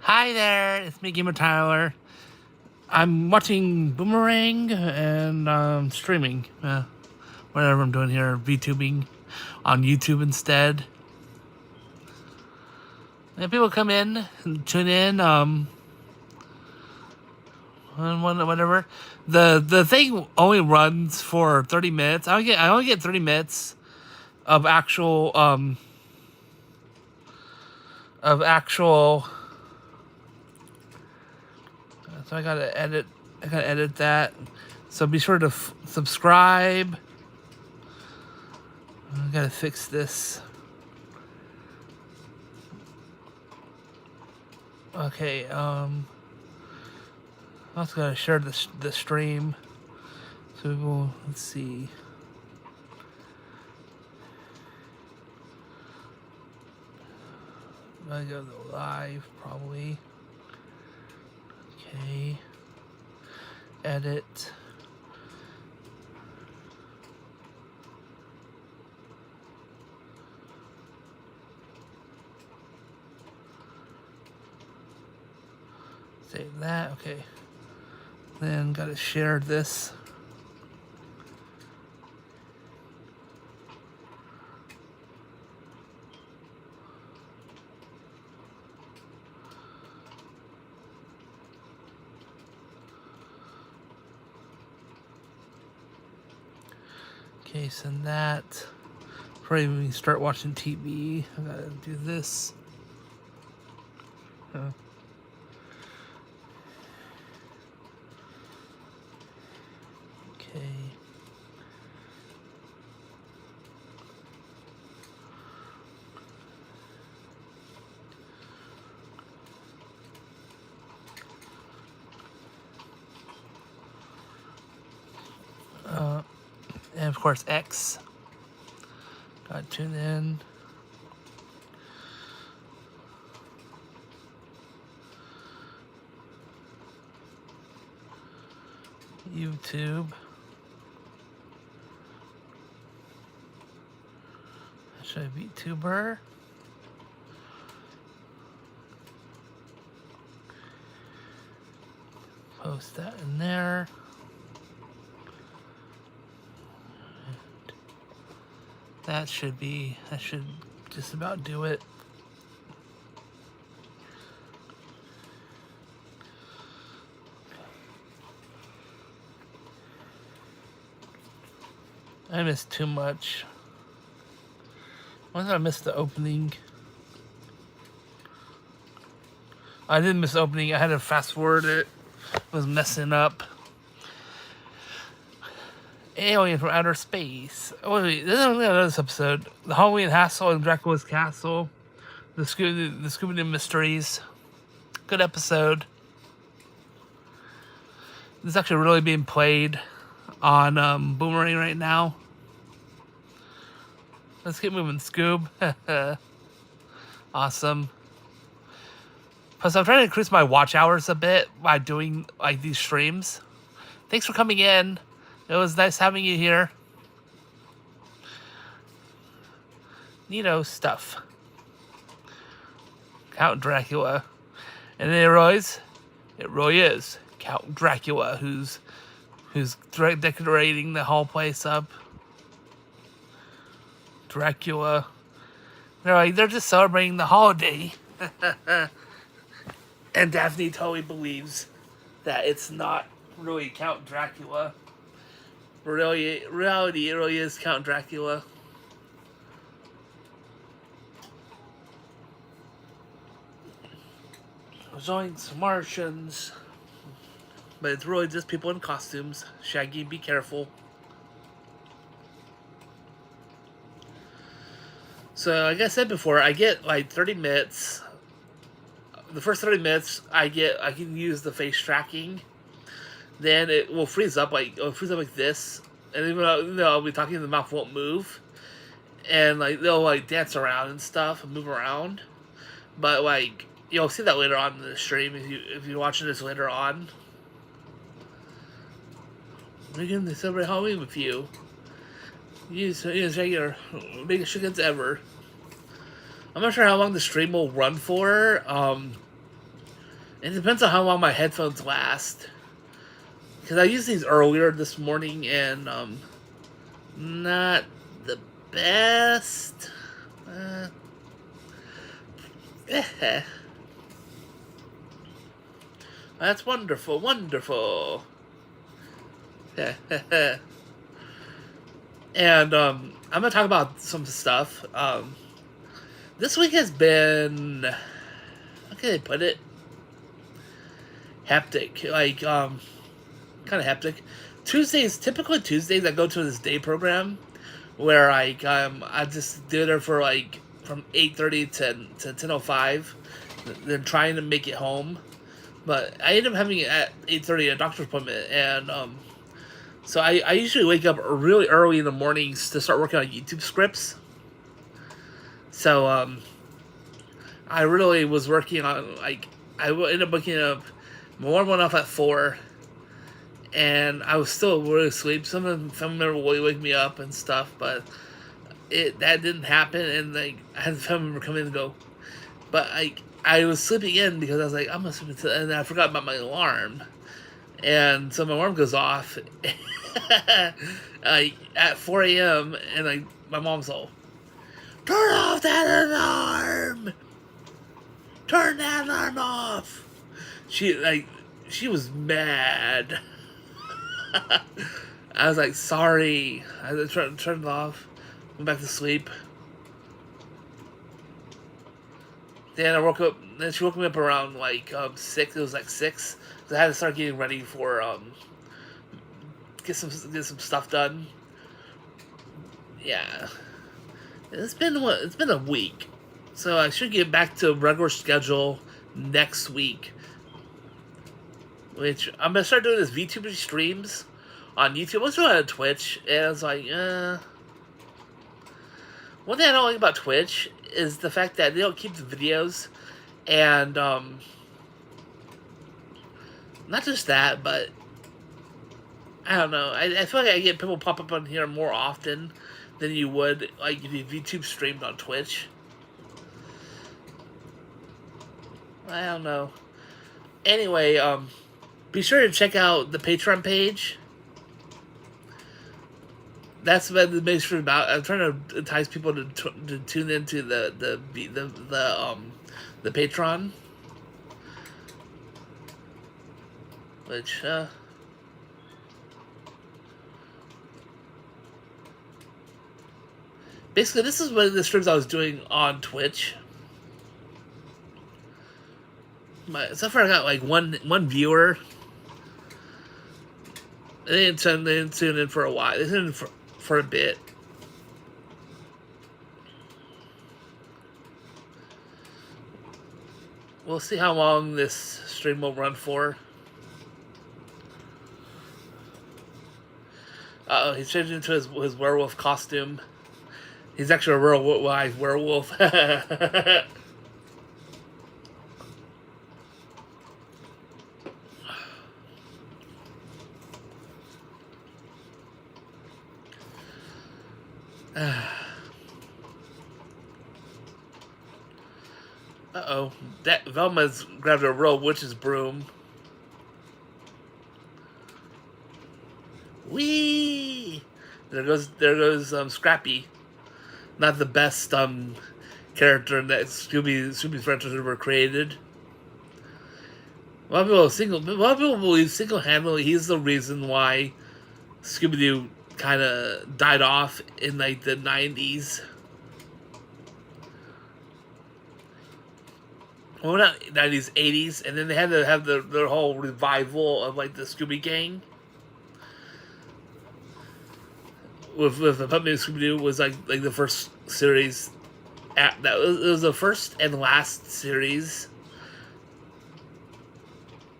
Hi there, it's me, Gamer Tyler. I'm watching Boomerang and streaming. Whatever I'm doing here, VTubing on YouTube instead. And people come in and tune in, and whatever. The thing only runs for 30 minutes. I only get 30 minutes of actual. So I gotta edit that. So be sure to subscribe. I gotta fix this. Okay, I also gotta share the stream. So we'll, let's see. I go to live probably. Okay. Edit. Save that. Okay. Then gotta share this. Okay, send that. Before we even start watching TV, I gotta do this. Okay. And of course X. Gotta tune in. YouTube. Should I be VTuber? Post that in there. That should just about do it. I missed too much. Why did I miss the opening? I didn't miss the opening. I had to fast forward it. It was messing up. Alien from outer space. Oh wait, this is another episode. The Halloween Hassle and Dracula's Castle. The Scooby-Doo Mysteries. Good episode. This is actually really being played on Boomerang right now. Let's get moving, Scoob. Awesome. Plus, I'm trying to increase my watch hours a bit by doing like these streams. Thanks for coming in. It was nice having you here. Neato stuff. Count Dracula. And it really is Count Dracula who's decorating the whole place up. Dracula. They're just celebrating the holiday. And Daphne totally believes that it's not really Count Dracula. Reality, it really is Count Dracula. Zoinks, Martians. But it's really just people in costumes. Shaggy, be careful. So, like I said before, I get like 30 minutes. The first 30 minutes, I can use the face tracking. Then it will freeze up like this, and even though I'll be talking, the mouth won't move, and like they'll like dance around and stuff and move around. But like you'll see that later on in the stream if you're watching this later on. We're gonna celebrate Halloween with you. Use regular biggest chickens ever. I'm not sure how long the stream will run for. It depends on how long my headphones last. Because I used these earlier this morning and not the best. That's wonderful, wonderful. And I'm gonna talk about some stuff. This week has been, how can I put it? Hectic, like kind of hectic. Typically Tuesdays, I go to this day program where I just do there for like from 8:30 to 10:05, then trying to make it home. But I end up having it at 8:30 a doctor's appointment, and so I usually wake up really early in the mornings to start working on YouTube scripts. So I really was working on, like, I ended up waking up. My alarm went off at 4, and I was still really asleep. Some member will wake me up and stuff, but that didn't happen. And like I had a family member come in and go, but I was sleeping in because I was like, I'm gonna sleep until, and I forgot about my alarm, and so my alarm goes off at 4 a.m. and like my mom's all, turn off that alarm, turn that alarm off. She was mad. I was like, sorry. I turned it off. Went back to sleep. Then I woke up. Then she woke me up around like 6. It was like 6. So I had to start getting ready for get some stuff done. Yeah, it's been a week, so I should get back to regular schedule next week. Which I'm gonna start doing this VTuber streams on YouTube. I was doing it on Twitch, and I was like, one thing I don't like about Twitch is the fact that they don't keep the videos, and not just that, but I don't know. I feel like I get people pop up on here more often than you would like if you YouTube streamed on Twitch. I don't know. Anyway, be sure to check out the Patreon page. That's what the main stream about. I'm trying to entice people to tune into the Patreon, which basically this is one of the streams I was doing on Twitch. So far I got like one viewer. They didn't tune in for a while. They tuned in for a bit. We'll see how long this stream will run for. He's changed into his werewolf costume. He's actually a real live werewolf. Uh-oh. That Velma's grabbed a real witch's broom. Whee! There goes Scrappy. Not the best character that Scooby's franchise ever created. A lot of people believe single-handedly he's the reason why Scooby-Doo kind of died off in like the 90s. Well, not 90s, 80s, and then they had to have their whole revival of like the Scooby Gang. With the Puppet Scooby-Doo was like the first series. It was the first and last series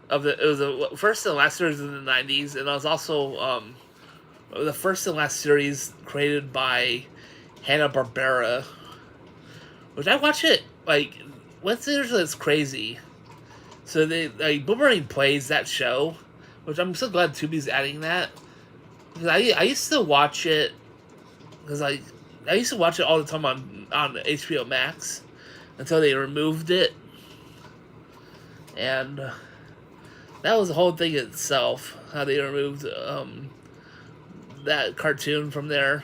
of it was the first and last series in the 90s, and it was also the first and last series created by Hanna-Barbera, which I watch it like what's that's crazy. So they Boomerang plays that show, which I'm so glad Tubi's adding that. Because I used to watch it because I used to watch it all the time on HBO Max until they removed it. and that was the whole thing itself. How they removed that cartoon from there.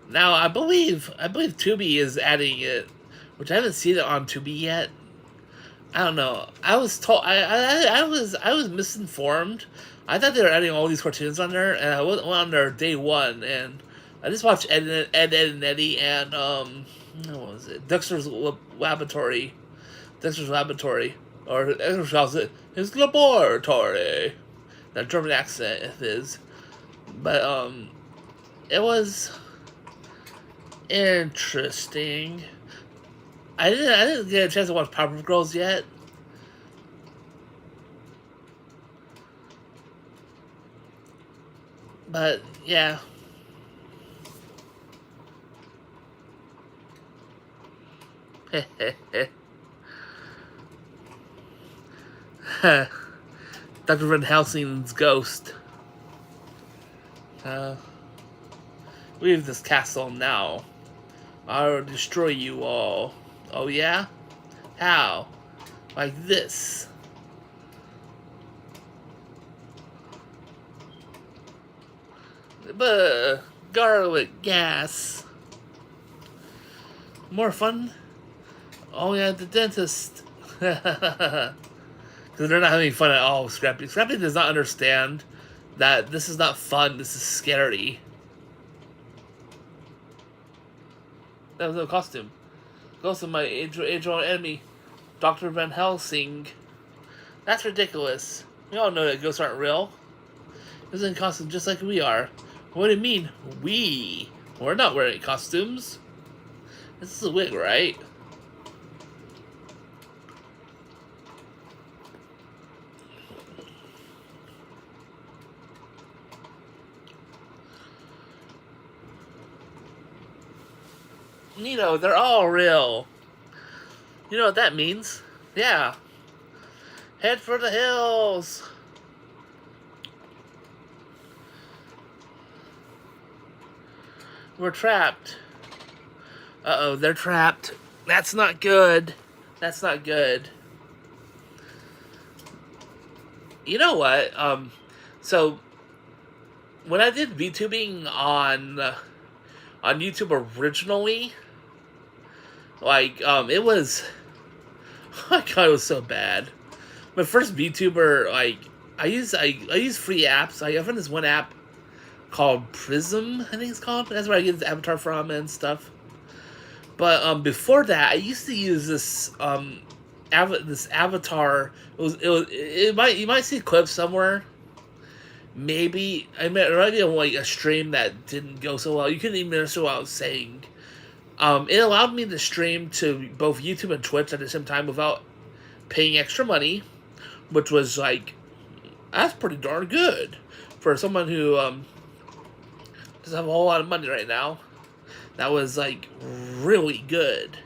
Now I believe Tubi is adding it, which I haven't seen it on Tubi yet. I don't know. I was told I was misinformed. I thought they were adding all these cartoons on there, and I went on there day one, and I just watched Ed and Eddie, and what was it? Dexter's Laboratory, or Dexter's House. His laboratory. That German accent it is, but it was interesting. I didn't get a chance to watch Powerpuff Girls yet. But yeah. Dr. Van Helsing's ghost. Leave this castle now. I'll destroy you all. Oh yeah? How? Like this. But garlic gas. More fun? Oh yeah, the dentist. Because they're not having fun at all, Scrappy. Scrappy does not understand that this is not fun, this is scary. That was no costume. Ghost of my age-old enemy, Dr. Van Helsing. That's ridiculous. We all know that ghosts aren't real. He's in costume just like we are. What do you mean, we? We're not wearing costumes. This is a wig, right? Nino, they're all real. You know what that means? Yeah. Head for the hills. We're trapped. Uh-oh, they're trapped. That's not good. That's not good. You know what? So when I did VTubing on YouTube originally, like, it was, oh my god, it was so bad. My first VTuber, like, I use free apps. I found this one app called Prism, I think it's called. That's where I get the avatar from and stuff. But before that, I used to use this this avatar. You might see clips somewhere. Maybe I might be on like a stream that didn't go so well. You couldn't even understand what I was saying. It allowed me to stream to both YouTube and Twitch at the same time without paying extra money, which was like, that's pretty darn good for someone who doesn't have a whole lot of money right now. That was like really good.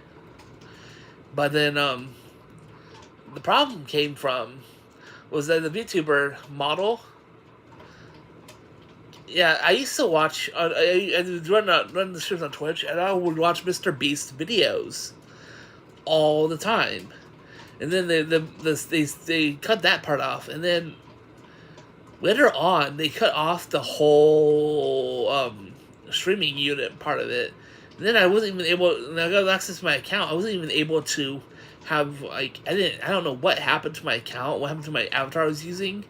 But then the problem came from was that the VTuber model. Yeah, I used to watch. I run the streams on Twitch, and I would watch Mr. Beast videos all the time. And then they cut that part off, and then later on they cut off the whole streaming unit part of it. And then I wasn't even able. When I got access to my account, I wasn't even able to have like I don't know what happened to my account. What happened to my avatar I was using?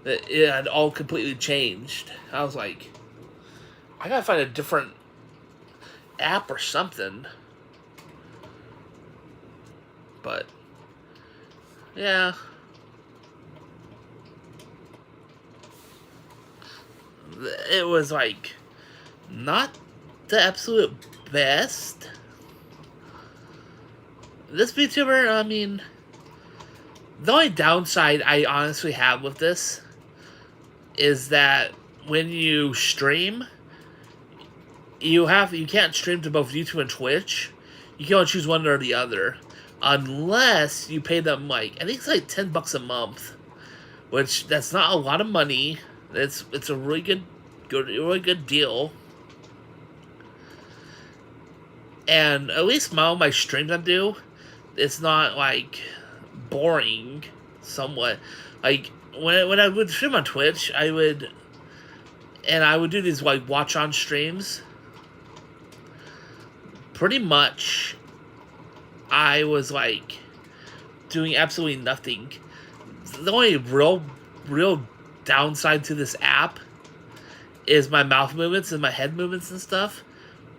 That it had all completely changed. I was like, I gotta find a different app or something. But yeah. It was like not the absolute best. This VTuber, I mean, the only downside I honestly have with this is that when you stream, you can't stream to both YouTube and Twitch. You can only choose one or the other, unless you pay them like I think it's like $10 a month, which that's not a lot of money. It's a really good deal. And at least my streams I do, it's not like boring, somewhat. Like when I would stream on Twitch, I would do these like watch on streams. Pretty much, I was like doing absolutely nothing. The only real downside to this app is my mouth movements and my head movements and stuff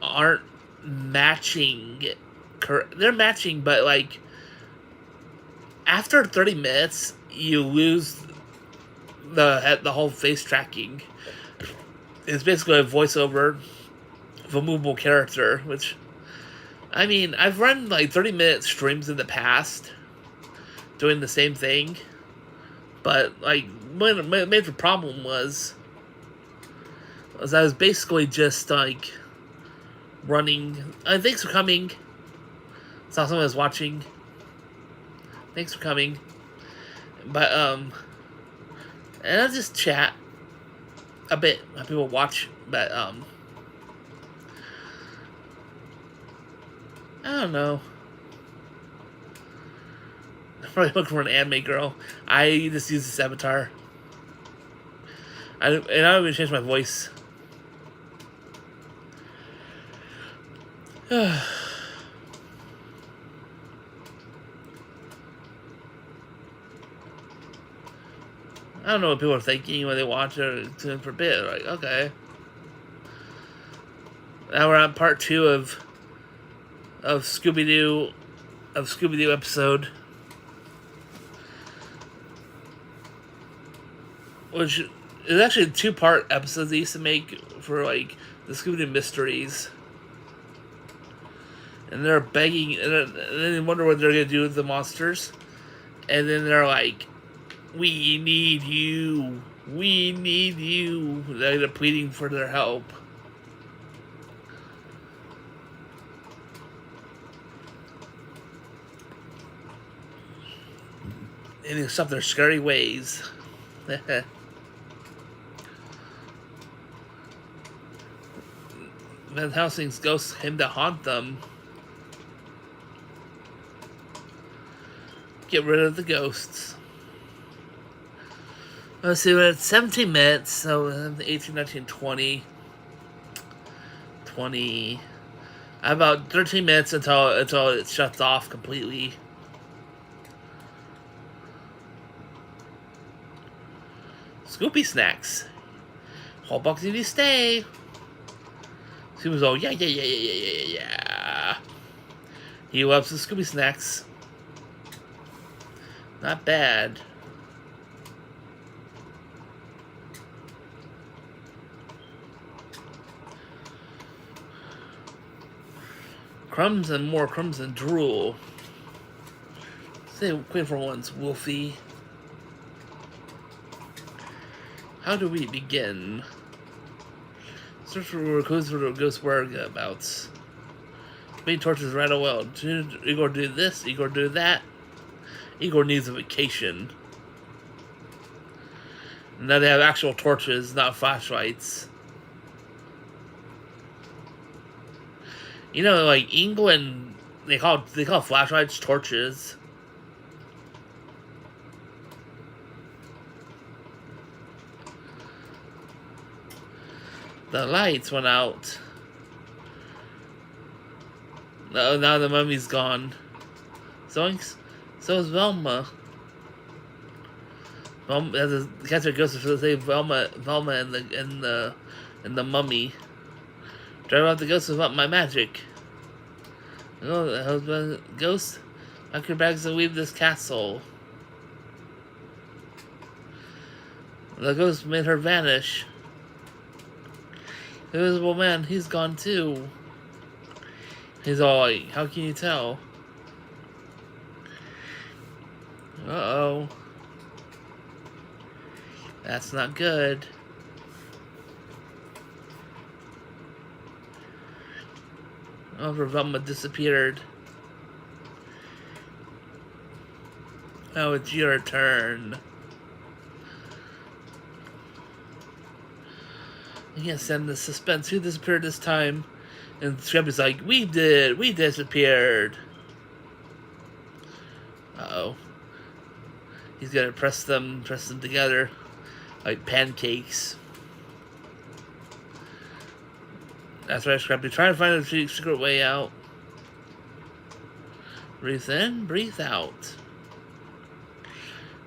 aren't matching. They're matching, but like after 30 minutes, you lose the whole face tracking. It's basically a voiceover of a movable character, which, I mean, I've run like 30-minute streams in the past doing the same thing, but like my major problem was I was basically just like running. Thanks for coming. Saw someone was watching. Thanks for coming. But and I'll just chat a bit. People watch, but I don't know. I'm probably looking for an anime girl. I just use this avatar. I don't even change my voice. I don't know what people are thinking when they watch it or tune in for a bit. Like, okay. Now we're on part 2 of Scooby-Doo episode, which is actually a 2-part episodes they used to make for like the Scooby-Doo mysteries. And they're begging, and then they wonder what they're gonna do with the monsters. And then they're like, "We need you. We need you." They're pleading for their help. And they stop their scary ways. Van Helsing's ghosts him to haunt them. Get rid of the ghosts. Let's see, we're at 17 minutes, so 18, 19, 20. 20. About 13 minutes until it shuts off completely. Scoopy snacks. Whole box if you stay. He was all, yeah. He loves the Scooby snacks. Not bad. Crumbs and more crumbs and drool. Say quick for once, Wolfie. How do we begin? Search for clues for the ghost whereabouts. Main torches right away. Igor do this, Igor do that. Igor needs a vacation. Now they have actual torches, not flashlights. You know, like England, they call flashlights torches. The lights went out. No, now the mummy's gone. So is Velma. The catcher goes to save Velma and the mummy. Drive out the ghosts without my magic. Oh, the husband ghost. Pack your bags and leave this castle. The ghost made her vanish. The invisible man, he's gone too. He's all like, how can you tell? Uh-oh. That's not good. Oh, Velma disappeared. Oh, it's your turn. You can't send the suspense. Who disappeared this time? And Scrappy's like, we disappeared. Uh-oh. He's gonna press them together like pancakes. That's right, Scrappy. Try to find a secret way out. Breathe in, breathe out.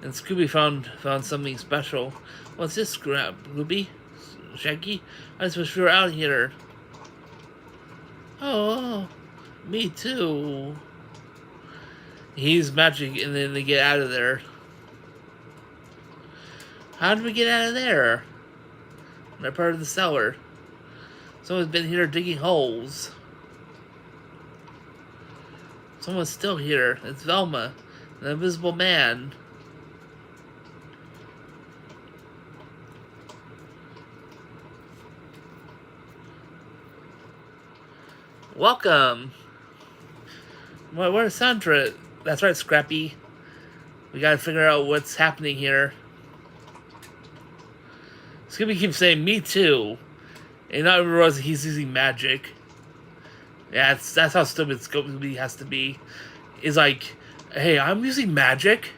And Scooby found something special. What's this, Scooby? Shaggy? I just wish we were out here. Oh, me too. He's magic, and then they get out of there. How did we get out of there? They're part of the cellar. Someone's been here digging holes. Someone's still here. It's Velma, the invisible man. Welcome. Where's Sandra? That's right, Scrappy. We gotta figure out what's happening here. Scooby keeps saying, me too. And not realize he's using magic. Yeah, that's how stupid Scooby has to be. He's like, hey, I'm using magic?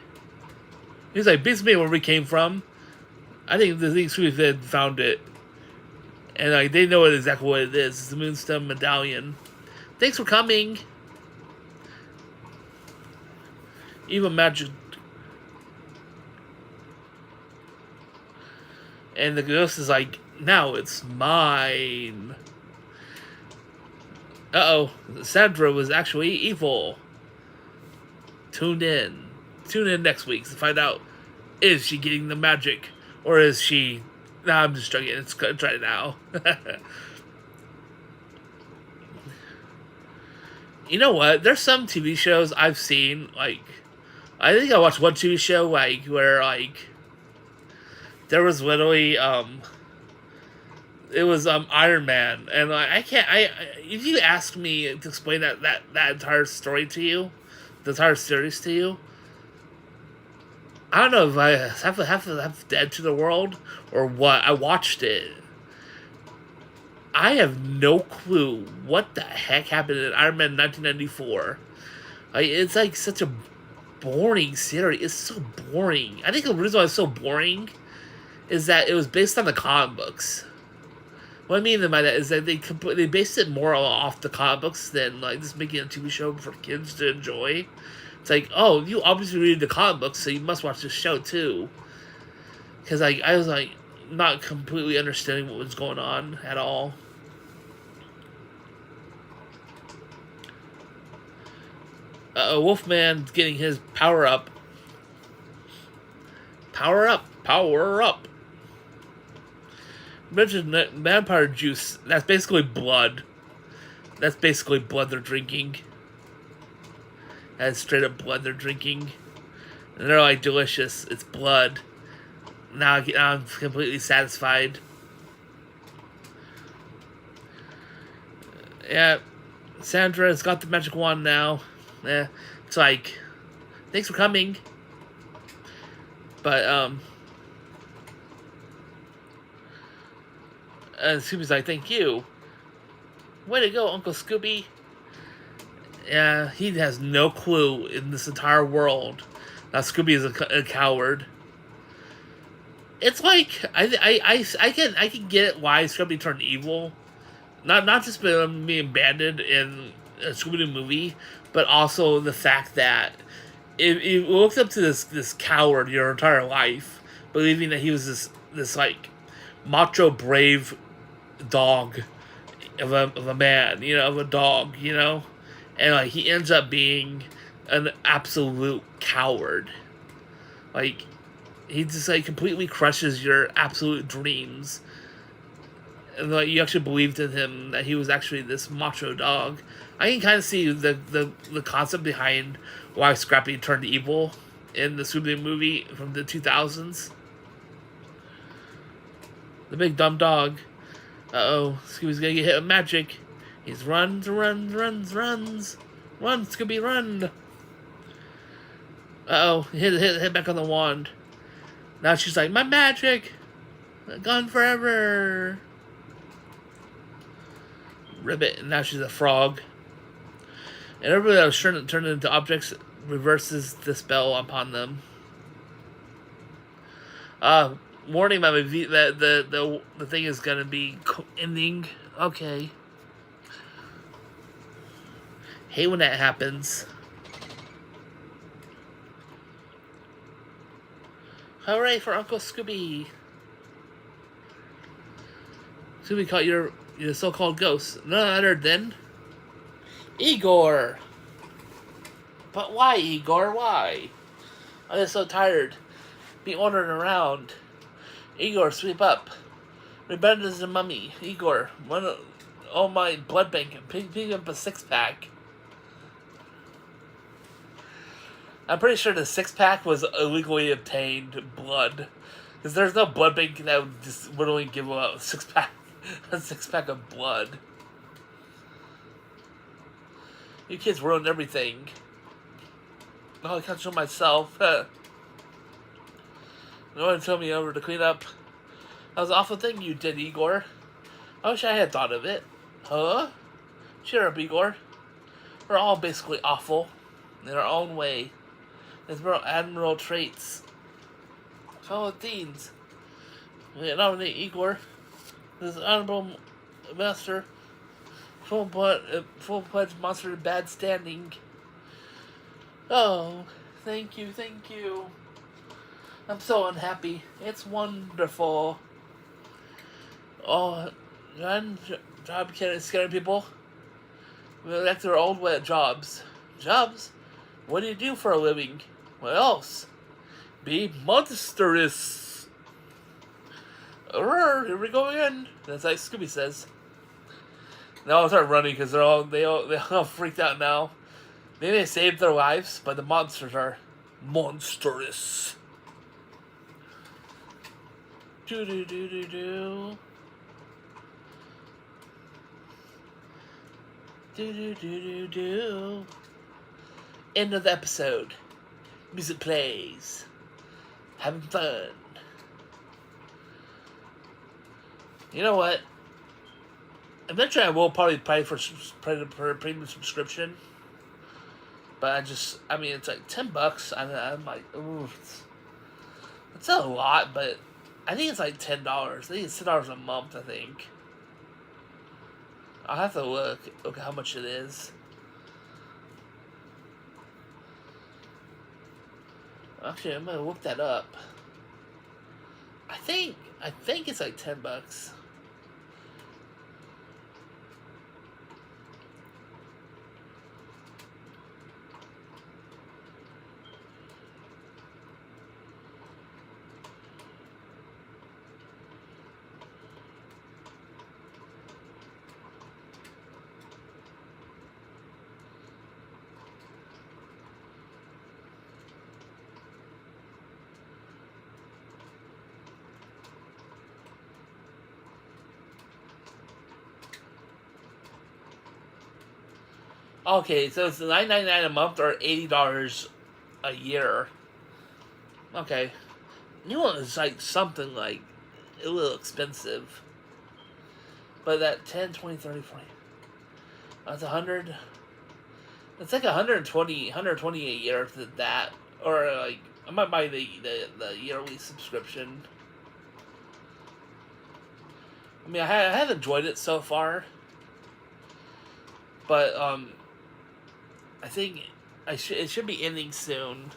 He's like, basically where we came from. I think Scooby found it. And like they know exactly what it is. It's the Moonstone Medallion. Thanks for coming. Evil magic. And the ghost is like, now it's mine. Uh-oh. Sandra was actually evil. Tune in. Tune in next week to find out, is she getting the magic? Or is she... Nah, I'm just trying to try it now. You know what? There's some TV shows I've seen, like... I think I watched one TV show, like, where, like... There was literally, it was Iron Man, and I can't. If you ask me to explain that entire story to you, the entire series to you, I don't know if I have to enter the world or what. I watched it. I have no clue what the heck happened in Iron Man 1994. Like, it's like such a boring series. It's so boring. I think the reason why it's so boring is that it was based on the comic books. What I mean by that is that they based it more off the comic books than like just making a TV show for kids to enjoy. It's like, oh, you obviously read the comic books, so you must watch this show too. Because like I was like not completely understanding what was going on at all. Wolfman's getting his power up. Power up! Power up! Mentioned vampire juice. That's basically blood. That's basically blood they're drinking. That's straight up blood they're drinking. And they're like, delicious. It's blood. Now I'm completely satisfied. Yeah. Sandra's got the magic wand now. Yeah. It's like, thanks for coming. But, and Scooby's like, thank you. Way to go, Uncle Scooby. Yeah, he has no clue in this entire world that Scooby is a coward. It's like, I can get why Scooby turned evil. Not just being abandoned in a Scooby-Doo movie, but also the fact that if you looked up to this coward your entire life, believing that he was this like macho brave dog of a man, of a dog, and like he ends up being an absolute coward. Like he just like completely crushes your absolute dreams. And like you actually believed in him that he was actually this macho dog. I can kind of see the concept behind why Scrappy turned evil in the Scooby movie from the 2000s. The big dumb dog. Uh-oh, Scooby's gonna get hit with magic. He's runs. Run, Scooby, run! Uh-oh, hit back on the wand. Now she's like, my magic! Gone forever! Ribbit, and now she's a frog. And everybody that was turned into objects reverses the spell upon them. Warning, my the thing is gonna be ending. Okay. Hate when that happens. Hooray for Uncle Scooby! Scooby caught your so-called ghost. None other than Igor. But why, Igor? Why? I'm just so tired. Be wandering around. Igor, sweep up. Rebecca is the mummy. Igor, oh my blood bank. Pick up a 6-pack. I'm pretty sure the 6-pack was illegally obtained blood. Because there's no blood bank that would just literally give out a 6-pack. A 6-pack of blood. You kids ruined everything. Oh, I can't show myself. No one told me over to clean up. That was an awful thing you did, Igor. I wish I had thought of it. Huh? Cheer up, Igor. We're all basically awful. In our own way. As admirable traits. Fellow Deans. We nominate Igor. This honorable master. Full-fledged monster in bad standing. Oh, thank you, thank you. I'm so unhappy. It's wonderful. Oh, job scaring people. We're back to our old way of jobs. Jobs? What do you do for a living? What else? Be monstrous. Here we go again. That's like Scooby says. Now I'll start running because they all freaked out now. Maybe they saved their lives, but the monsters are monstrous. Do do do do do. Do do do do do. End of the episode. Music plays. Having fun. You know what? Eventually I will probably pay for a premium subscription. But I mean, it's like $10. I'm like, ooh, it's a lot, but I think it's like $10. I think it's $10 a month, I think. I'll have to look at how much it is. Actually, I'm gonna look that up. I think it's like $10. Okay, so it's $9.99 a month or $80 a year. Okay, New one is like something like a little expensive, but that 10, 20, 30, 40, that's 100. It's like 120 a year for that, or like I might buy the yearly subscription. I mean, I have enjoyed it so far, but I think it should be ending soon.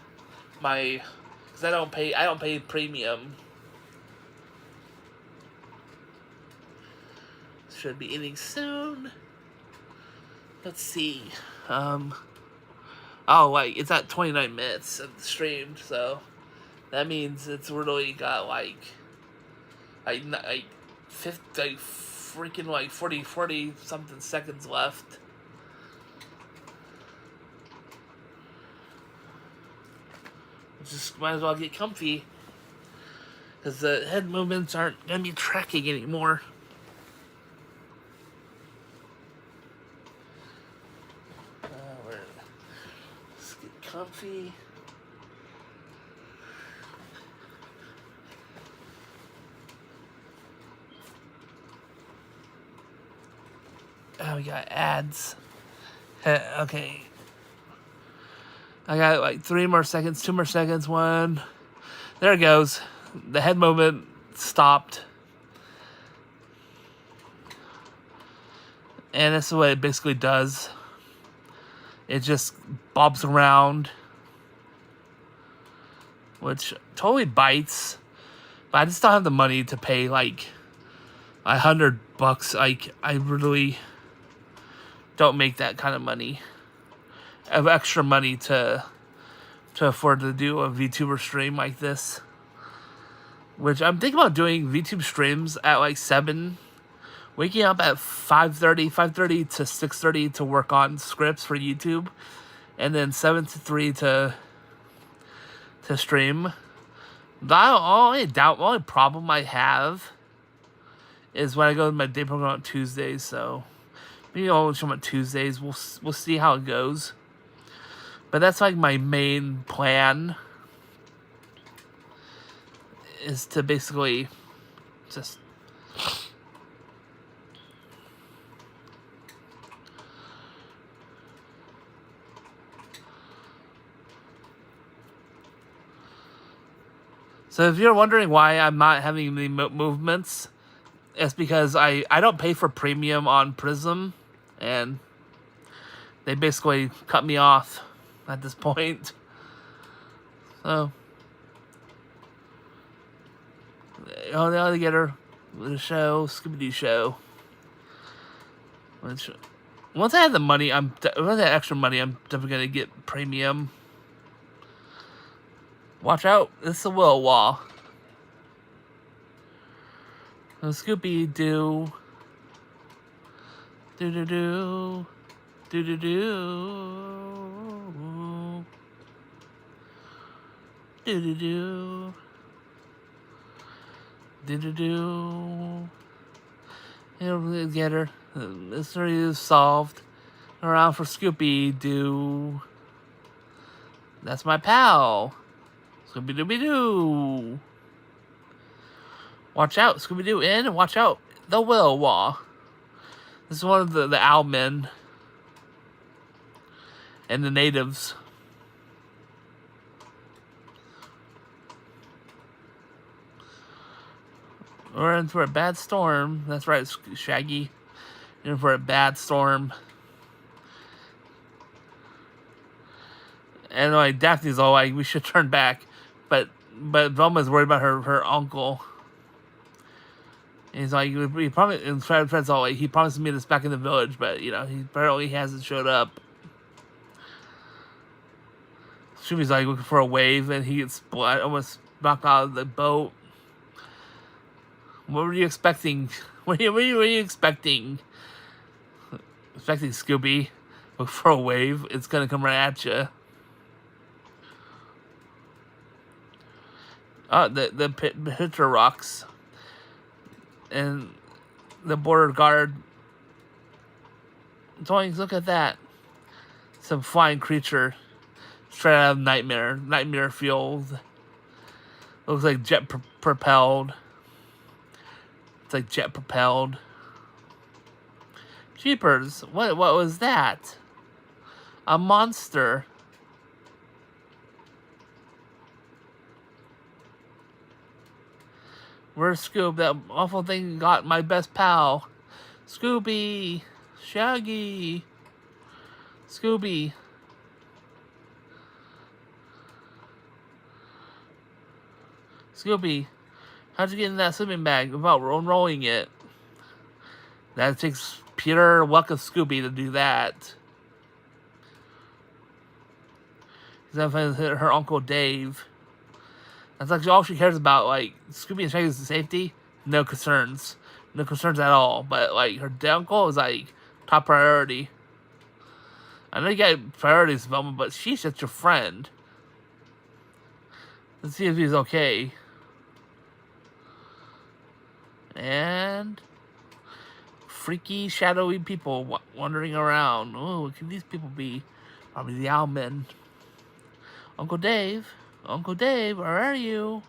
Because I don't pay premium. Should be ending soon. Let's see. Oh wait, it's at 29 minutes of the stream, so that means it's really got like 50, like freaking like 40 something seconds left. Just might as well get comfy, because the head movements aren't gonna be tracking anymore. Let's get comfy. Oh, we got ads. Okay. I got like 3 more seconds, 2 more seconds, 1. There it goes. the head movement stopped. And that's what it basically does. It just bobs around, which totally bites. But I just don't have the money to pay like $100. Like, I really don't make that kind of money. I have extra money to afford to do a VTuber stream like this. Which I'm thinking about doing VTube streams at like 7. Waking up at 5:30 to 6:30 to work on scripts for YouTube. And then 7 to 3 to stream. The only problem I have is when I go to my day program on Tuesdays. So maybe I'll show them on Tuesdays. We'll see how it goes. But that's like my main plan, is to basically just so if you're wondering why I'm not having the movements, it's because I don't pay for premium on Prism, and they basically cut me off at this point. So, the Alligator, the show, Scooby-Doo show. Which, once I have the money, once I have extra money, I'm definitely gonna get premium. Watch out, it's a Willow Wall. Scooby-Doo. Do-do-do. Do-do-do. Do-do-do. Do-do-do. It'll get her. The mystery is solved. Around for Scooby-Doo. That's my pal. Scooby-Dooby-Doo. Watch out, Scooby-Doo in, and watch out, the Willow Wall. This is one of the Owlmen and the natives. We're in for a bad storm. That's right, Shaggy. You're in for a bad storm. And like Daphne's all like, we should turn back, but Velma's worried about her uncle. And he's like, he promised. And Fred's all like, he promised to meet us back in the village, but he apparently hasn't showed up. Shumi's like looking for a wave, and he gets almost knocked out of the boat. What were you expecting? What were you expecting? Expecting Scooby? Look for a wave. It's gonna come right at you. The picture rocks, and the border guard. Toys, look at that! Some flying creature, straight out of Nightmare Fueled. Looks like jet propelled. It's like jet propelled. Jeepers! What was that? A monster. Where's Scoob? That awful thing got my best pal. Scooby! Shaggy! Scooby! Scooby! How'd you get in that sleeping bag without unrolling it? That takes pure luck of Scooby to do that. He's gonna find her Uncle Dave. That's actually all she cares about. Like, Scooby and Shaggy's safety, no concerns. No concerns at all. But, like, her uncle is, like, top priority. I know you got priorities, Velma, but she's just your friend. Let's see if he's okay. And freaky, shadowy people wandering around. Oh, what can these people be? Probably the Owlmen. Uncle Dave, where are you?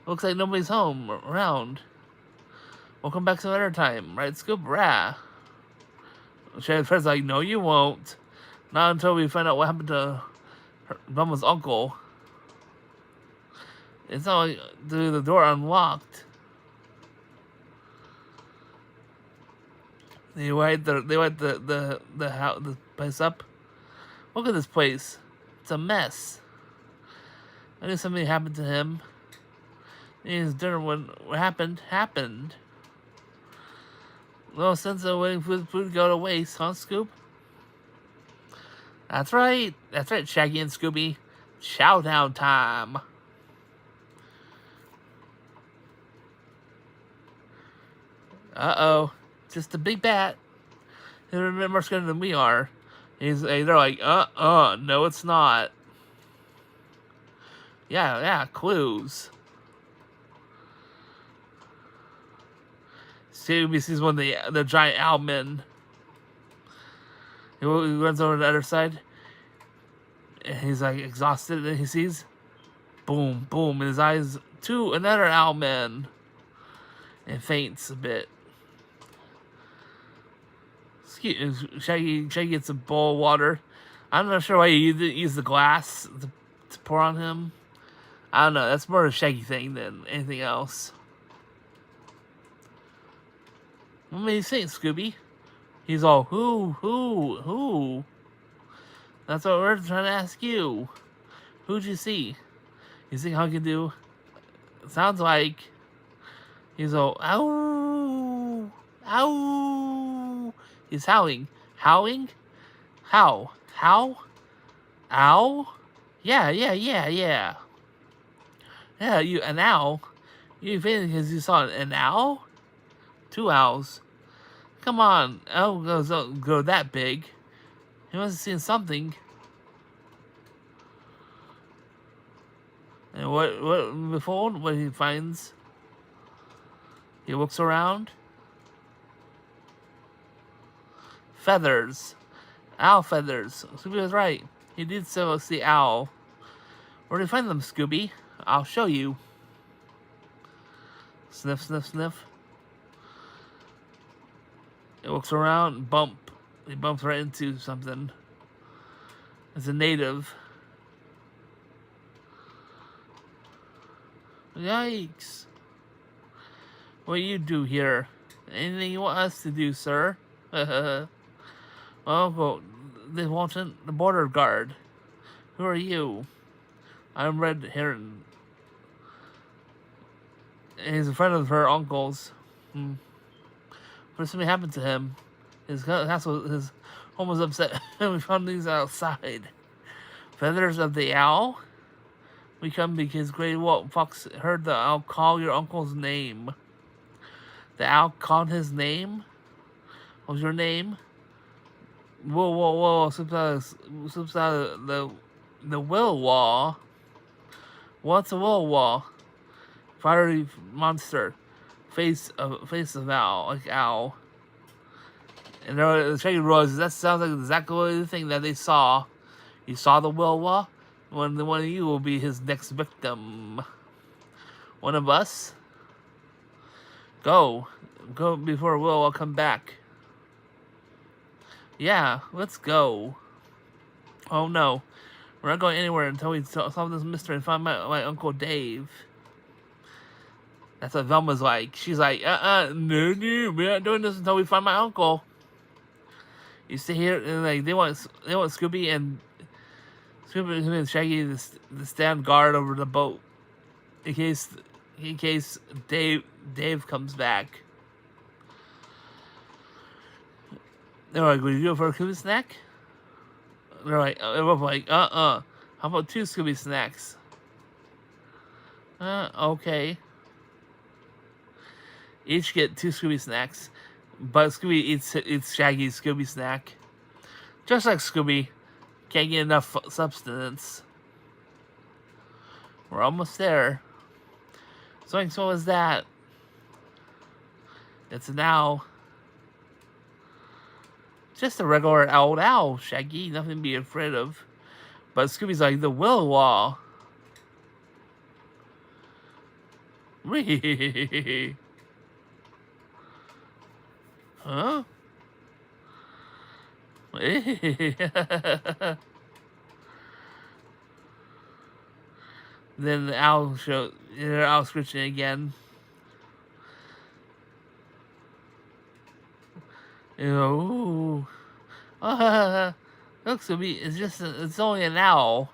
Looks like nobody's home around. We'll come back some other time, right, Scoop? Rah. Fred's like, no, you won't. Not until we find out what happened to Velma's uncle. It's not like the door unlocked. They light the place up. Look at this place. It's a mess. I knew something happened to him. He's dinner when what happened. No sense of waiting for the food to go to waste, huh, Scoop? That's right. That's right, Shaggy and Scooby. Chow down time. Uh-oh. Just a big bat. He'll remember more scared than we are. They're like, no it's not. Yeah, clues. Scooby sees one of the giant owl men. He runs over to the other side. And he's like exhausted, and he sees, boom, boom, in his eyes, another owl man. And faints a bit. Shaggy gets a bowl of water. I'm not sure why you use the glass to pour on him. I don't know. That's more a Shaggy thing than anything else. What made you think, Scooby? He's all, who? That's what we're trying to ask you. Who'd you see? You think how can do? Sounds like he's all, ow, ow. He's howling. Howling? How? Ow? Yeah. Yeah, an owl? You fainted because you saw an owl? 2 owls. Come on, owl don't grow that big. He must have seen something. And what he finds? He looks around. Feathers. Owl feathers. Scooby was right. He did so see owl. Where did you find them, Scooby? I'll show you. Sniff, sniff, sniff. He looks around, bump. He bumps right into something. It's a native. Yikes. What do you do here? Anything you want us to do, sir? Well, they wanted the border guard. Who are you? I'm Red Heron. And he's a friend of her uncle's. But something happened to him. His home was upset, and we found these outside. Feathers of the owl? We come because Grey Wolf Fox heard the owl call your uncle's name. The owl called his name? What was your name? Whoa. Slips out of the will wall. What's a will wall? Fiery monster. Face of owl, like owl. And the Shaggy realizes that sounds like exactly the thing that they saw. You saw the Wilwa? One of you will be his next victim. One of us? Go before Wilwa come back. Yeah, let's go. Oh no. We're not going anywhere until we solve this mystery and find my Uncle Dave. That's what Velma's like. She's like, no, we're not doing this until we find my uncle. You stay here, and like they want Scooby and Shaggy to stand guard over the boat in case Dave comes back. They're like, would you go for a Scooby snack? They're like, How about 2 Scooby snacks? Okay. Each get 2 Scooby snacks, but Scooby eats Shaggy's Scooby snack. Just like Scooby, can't get enough substance. We're almost there. So what was that? It's an owl. Just a regular old owl, Shaggy. Nothing to be afraid of. But Scooby's like, the Wilwa. Huh? Then the owl show, they're owl screeching again. Ooh. Look, Scooby, it's only an owl.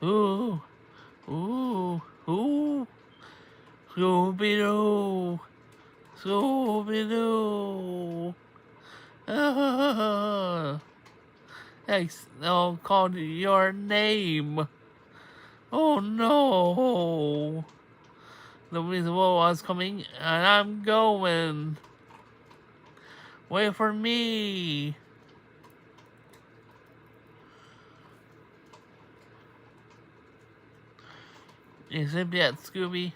Ooh. Ooh. Ooh. Scooby-Doo. Scooby-Doo. Thanks. No, called your name. Oh no. The reason was coming, and I'm going. Wait for me. Is it yet, Scooby?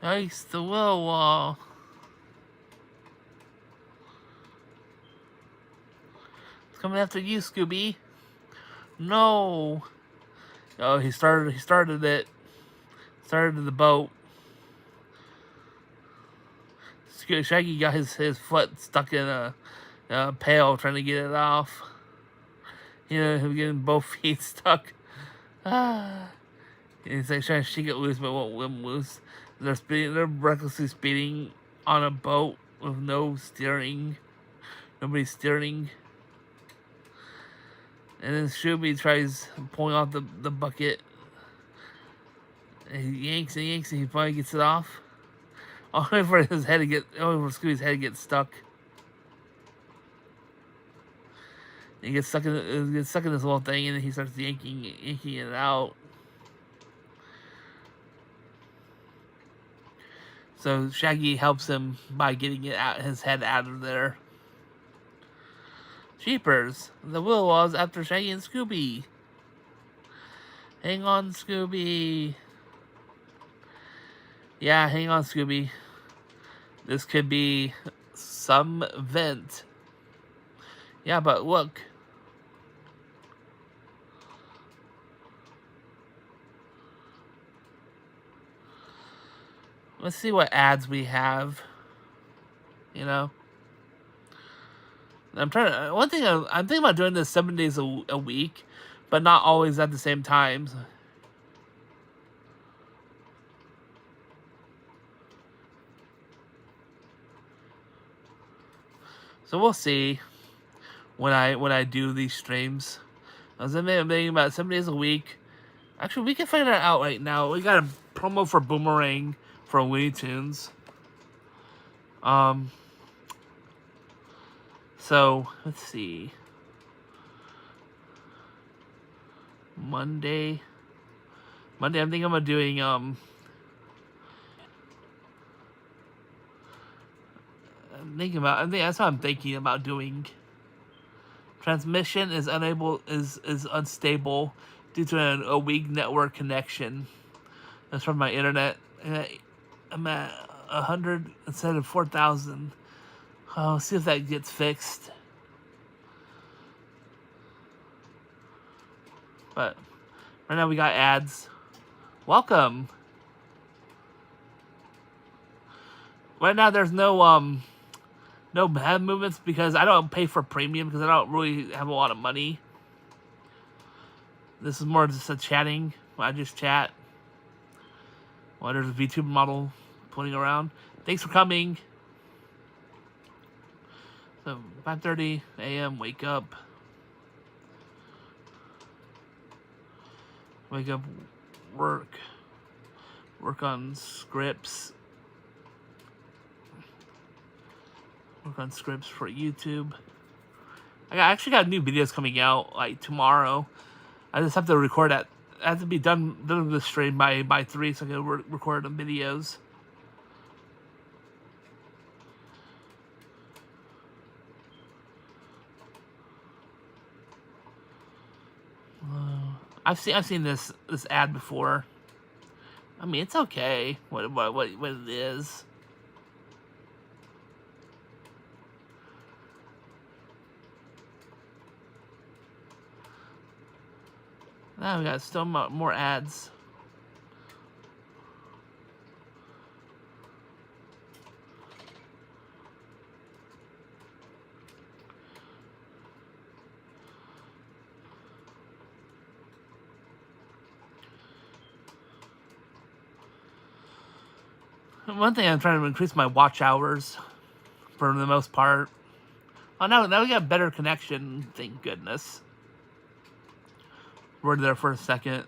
Nice, the willow wall. It's coming after you, Scooby. No. Oh, he started it. Started the boat. Shaggy got his foot stuck in a pail trying to get it off. You know, him getting both feet stuck. Ah. He's like trying to shake it loose, but won't let him loose. They're recklessly speeding on a boat with no steering. Nobody's steering. And then Scooby tries pulling off the bucket. And he yanks and yanks and he finally gets it off. Only for Scooby's head to get stuck. He gets stuck in this little thing, and then he starts yanking it out. So Shaggy helps him by getting his head out of there. Jeepers! The wheel was after Shaggy and Scooby. Hang on, Scooby. Yeah, hang on, Scooby. This could be some vent. Yeah, but look. Let's see what ads we have. You know? I'm thinking about doing this 7 days a week, but not always at the same time. So we'll see when I do these streams. I was thinking about 7 days a week. Actually, we can figure that out right now. We got a promo for Boomerang for Looney Tunes. So let's see. Monday, I'm thinking about doing I think that's what I'm thinking about doing. Transmission is unstable due to a weak network connection. That's from my internet. I'm at 100 instead of 4,000. I'll see if that gets fixed. But right now we got ads. Welcome. Right now there's no head movements because I don't pay for premium because I don't really have a lot of money. This is more just a chatting. I just chat. Well, there's a VTuber model floating around. Thanks for coming. So 5:30 a.m. Wake up. Wake up. Work on scripts. Work on scripts for YouTube. I actually got new videos coming out like tomorrow. I just have to record that. I have to be done with the stream by 3 so I can record the videos. I've seen this ad before. I mean, it's okay. What it is. Now we got still more ads. One thing I'm trying to increase my watch hours for the most part. Oh, now we got better connection. Thank goodness. We're there for a second.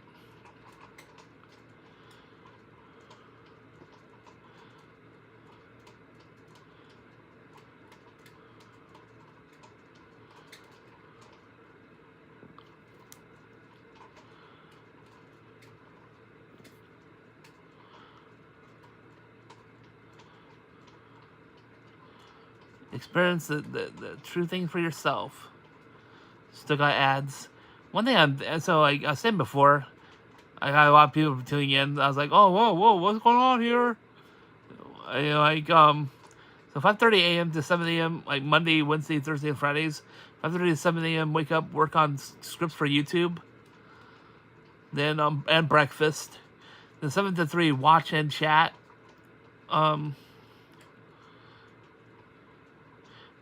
Experience the true thing for yourself. Still got ads. One thing I was saying before, I got a lot of people tuning in. I was like, oh, whoa, what's going on here? So 5:30 a.m. to 7 a.m. like Monday, Wednesday, Thursday, and Fridays. 5:30 to 7 a.m. Wake up, work on scripts for YouTube. Then and breakfast. Then 7 to 3 watch and chat.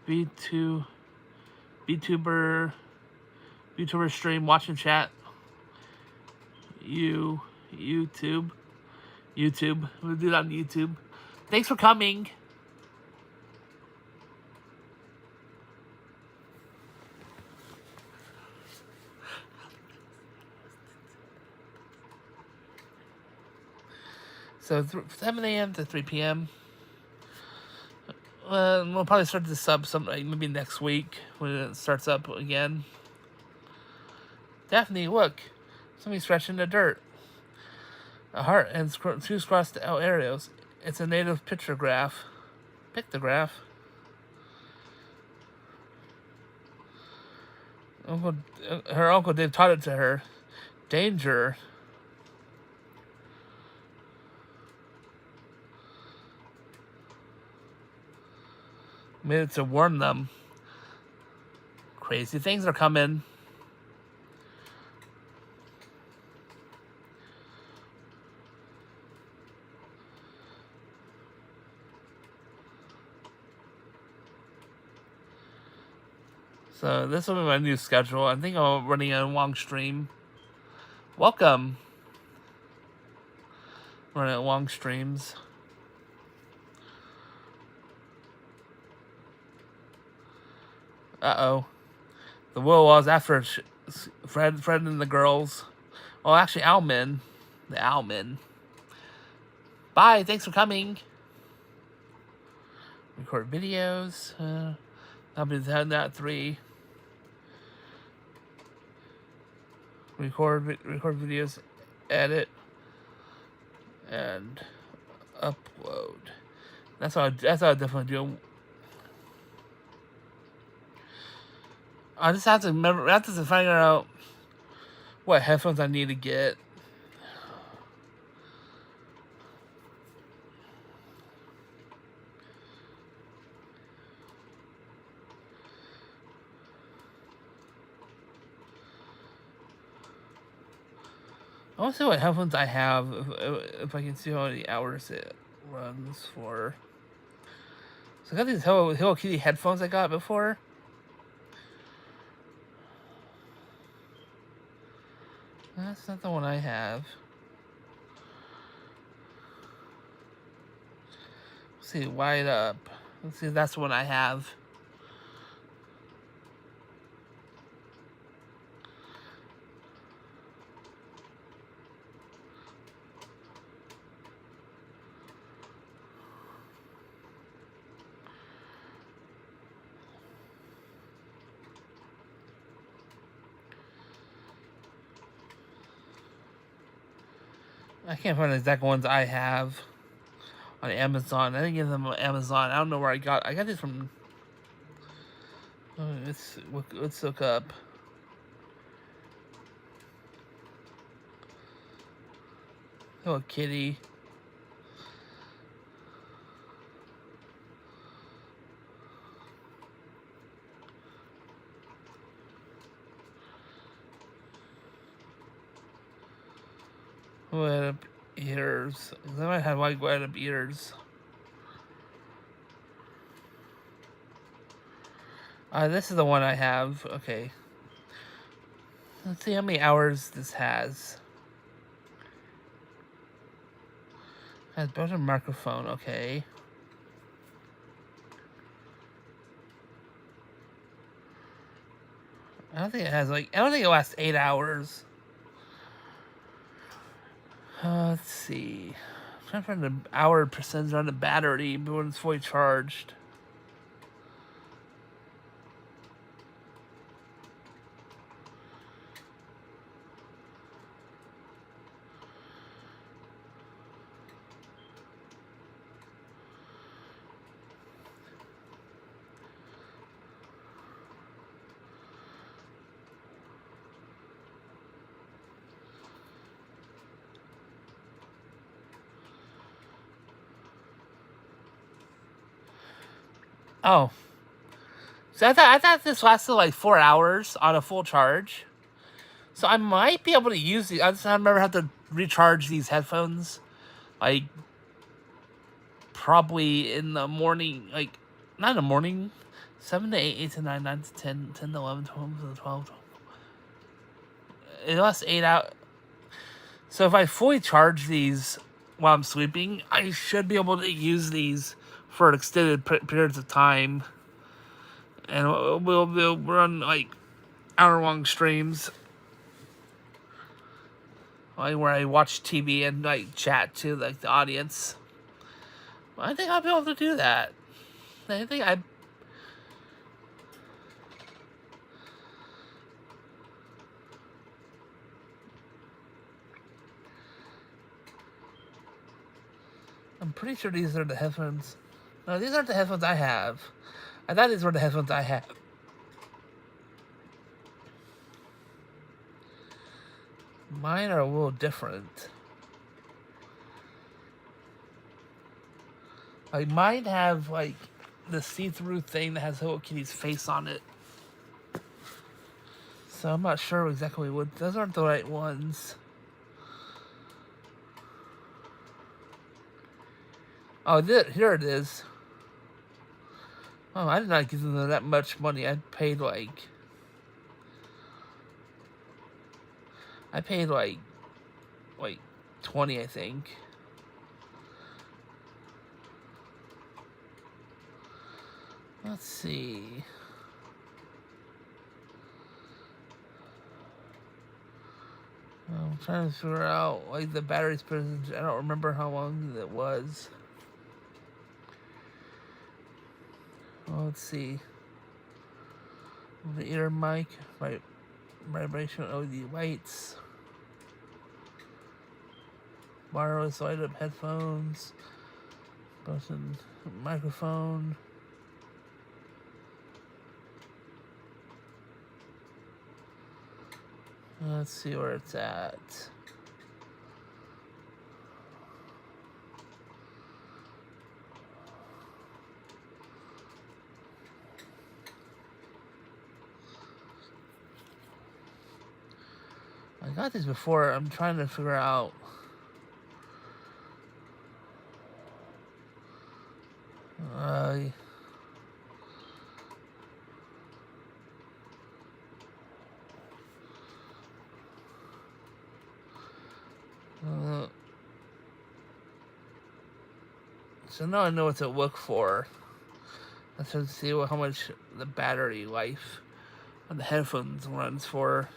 VTuber stream, watch and chat. YouTube. We'll do that on YouTube. Thanks for coming. So 7 a.m. to 3 p.m. We'll probably start the sub maybe next week when it starts up again. Daphne, look. Somebody's scratching the dirt. A heart and two crossed out arrows. It's a native pictograph. Her uncle Dave taught it to her. Danger. Made it to warn them. Crazy things are coming. So this will be my new schedule. I think I'm running a long stream. Welcome. Running long streams. Uh-oh. The will was after Fred and the girls. Oh, actually, Almin. The Almin. Bye. Thanks for coming. Record videos. I'll be doing that 3. Record videos, edit, and upload. That's what I definitely do. I just have to remember. I have to figure out what headphones I need to get. I want to see what headphones I have, if I can see how many hours it runs for. So I got these Hello Kitty headphones I got before. That's not the one I have. Let's see, wide up. Let's see if that's the one I have. I can't find the exact ones I have on Amazon. I didn't get them on Amazon. I don't know where I got these from. Let's look up. Hello Kitty. Wide up ears. I might have wide up ears. This is the one I have. Okay. Let's see how many hours this has. Has built-in microphone, okay. I don't think it has, like, I don't think it lasts 8 hours. Let's see. I'm trying to find the hour percentage on the battery when it's fully charged. Oh. So I thought this lasted like 4 hours on a full charge. So I might be able to use these. I just remember have to recharge these headphones. Like, probably in the morning. Like, not in the morning. 7 to 8, 8 to 9, 9 to 10, 10 to 11, 12 to 12. It lasts 8 hours. So if I fully charge these while I'm sleeping, I should be able to use these for extended periods of time. And we'll run like hour-long streams, like where I watch TV and like chat to like the audience. I think I'll be able to do that. I think I'm pretty sure these are the headphones. No, these aren't the headphones I have. I thought these were the headphones I had. Mine are a little different. Like, mine have, like, the see-through thing that has Hello Kitty's face on it. So I'm not sure exactly what... Those aren't the right ones. Oh, here it is. Oh, I did not give them that much money. I paid like 20, I think. Let's see. I'm trying to figure out like the battery's percentage. I don't remember how long it was. Well, let's see. The ear mic, vibration LED lights, wireless light up headphones, button microphone. Let's see where it's at. I got these before. I'm trying to figure out. So now I know what to look for. Let's just see how much the battery life on the headphones runs for.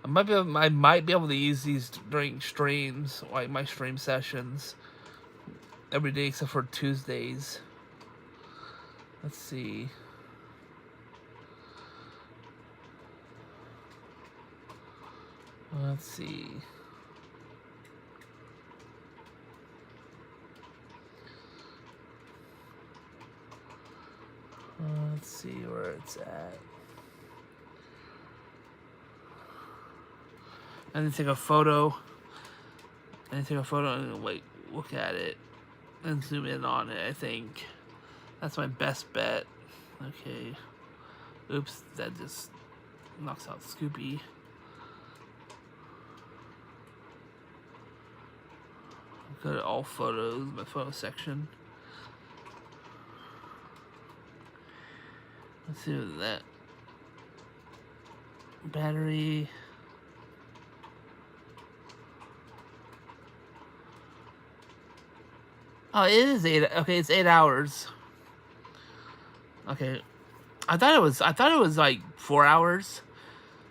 I might be able to use these during streams, like my stream sessions, every day except for Tuesdays. Let's see. Let's see. Let's see where it's at. I need to take a photo. And wait, look at it and zoom in on it. I think that's my best bet. Okay. Oops, that just knocks out Scoopy. Go to all photos, my photo section. Let's see what that battery. Oh, it is 8. Okay, it's 8 hours. Okay, I thought it was like 4 hours.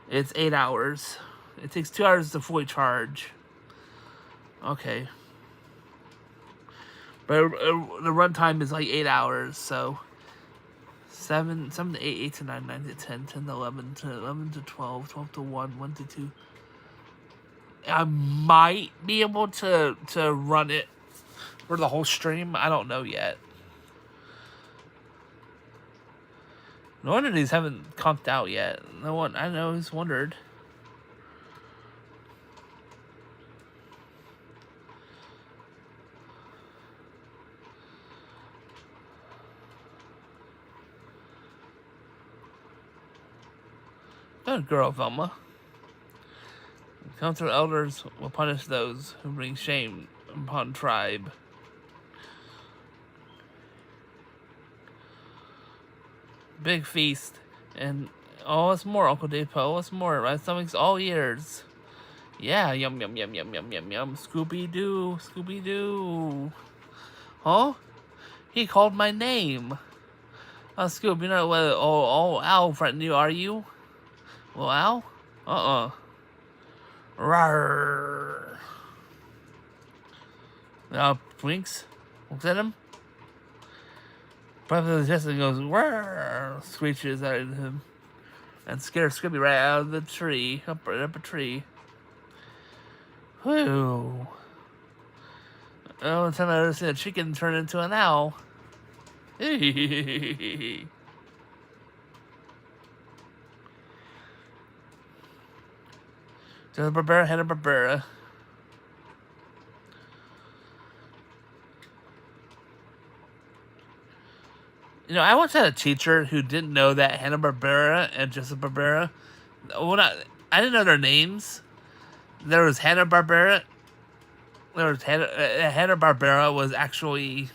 It's 8 hours. It takes 2 hours to fully charge. Okay, but the runtime is like 8 hours. So 7 to 8, 8 to 9, 9 to 10, 10 to 11 to 11 to 12, 12 to 1, 1 to 2. I might be able to run it for the whole stream. I don't know yet. No wonder these haven't comped out yet. No one, I know, who's wondered. Good girl, Velma. Council elders will punish those who bring shame upon tribe. Big feast. And oh, it's more, Uncle Dave Poe. It's more. My stomach's all ears. Yeah, yum, yum, yum, yum, yum, yum, yum. Scooby-Doo, Scooby-Doo. Huh? He called my name. Oh, Scoob, you're not what? Oh, Al threatened you, are you? Well, Al? Rawr. Winks looks at him. Brother Jessica goes, rawr, screeches at him. And scares Scooby right out of the tree. Up a tree. Whew. Oh, one time I ever seen a chicken turn into an owl. Just Barbera, Hanna-Barbera. You know, I once had a teacher who didn't know that Hanna-Barbera and Joseph Barbera, well, I didn't know their names. There was Hanna-Barbera. There was Hanna-Barbera was actually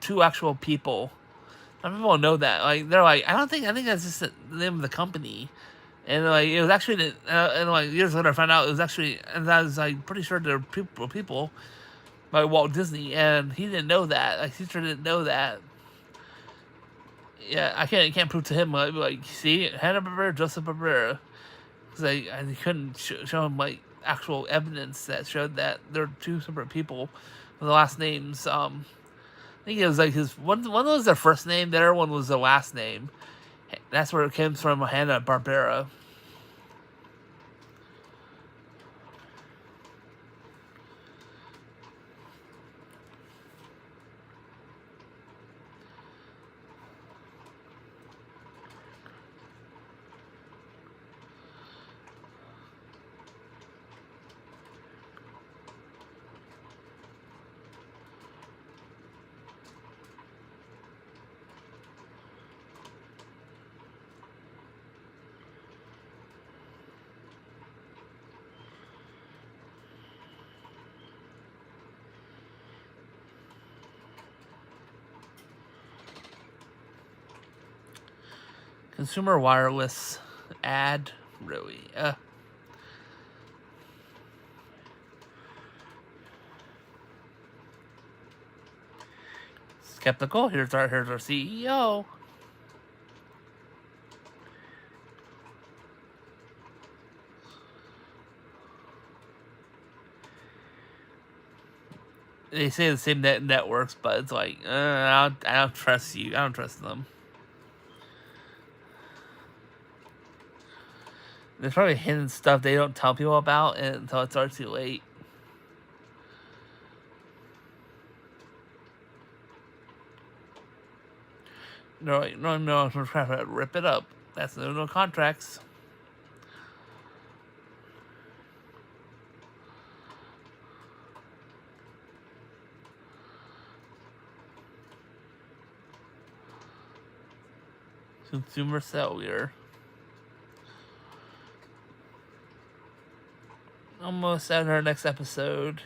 two actual people. Some people know that. Like, they're like, I think that's just the name of the company. And like, it was actually, and like years later I found out it was actually, and I was like pretty sure they're people by Walt Disney, and he didn't know that. Like, teacher didn't know that. Yeah, I can't prove to him like see, Hanna-Barbera, Joseph Barbera, because I couldn't show him like actual evidence that showed that they're two separate people with the last names. I think it was like his one was their first name, the other one was their last name. That's where it came from, Hanna-Barbera. Consumer wireless ad, really. Skeptical. Here's our CEO. They say the same networks, but it's like I don't trust you. I don't trust them. There's probably hidden stuff they don't tell people about until it's already too late. No, rip it up. That's no contracts. Consumer cellular. Almost at our next episode.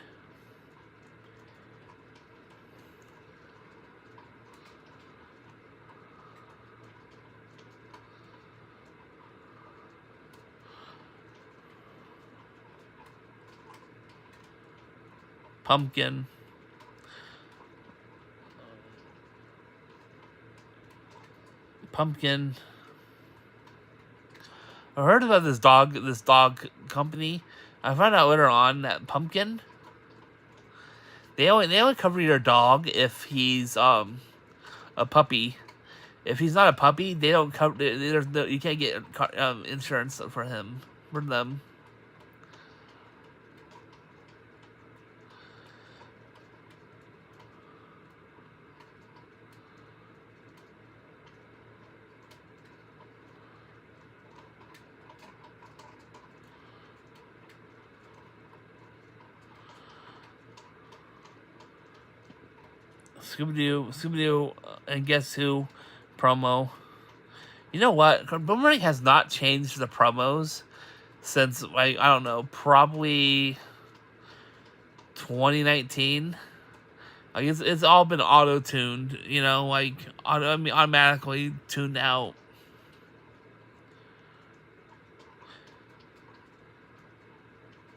Pumpkin. Pumpkin. I heard about this dog company. I found out later on that Pumpkin, they only cover your dog if he's a puppy. If he's not a puppy, they don't cover. There's no, you can't get insurance for them. Scooby Doo, and Guess Who promo. You know what? Boomerang has not changed the promos since, like, I don't know, probably 2019. Like, it's all been auto tuned, like automatically tuned out.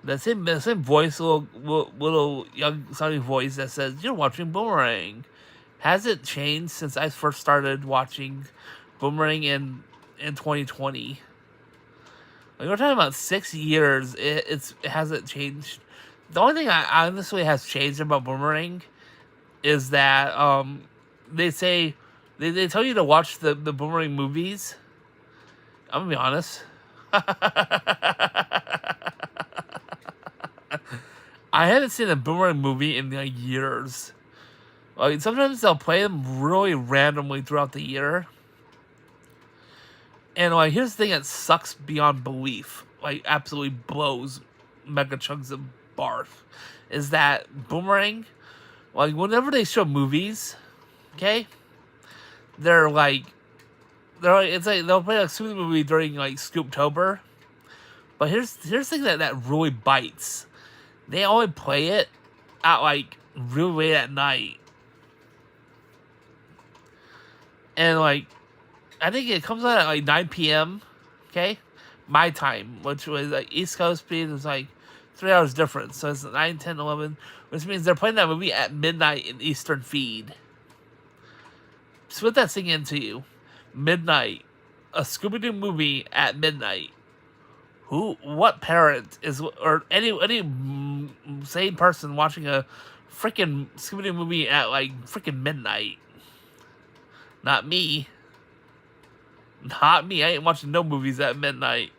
The same voice, little young sounding voice that says you're watching Boomerang. Has it changed since I first started watching Boomerang in 2020? Like, we're talking about 6 years. It hasn't changed. The only thing I honestly has changed about Boomerang is that they say they tell you to watch the Boomerang movies. I'm gonna be honest. I haven't seen a Boomerang movie in like years. Like, sometimes they'll play them really randomly throughout the year. And like, here's the thing that sucks beyond belief, like absolutely blows mega chunks of barf, is that Boomerang, like whenever they show movies, okay, they're like it's like they'll play like a movie during like Scooptober. But here's the thing that really bites. They only play it at like really late at night. And like, I think it comes out at like 9 p.m. Okay, my time, which was like East Coast speed, is like 3 hours difference. So it's 9, 10, 11, which means they're playing that movie at midnight in Eastern feed. So put that thing into you. Midnight, a Scooby-Doo movie at midnight. What parent is, or any sane person watching a freaking Scooby-Doo movie at like freaking midnight? Not me. Not me. I ain't watching no movies at midnight.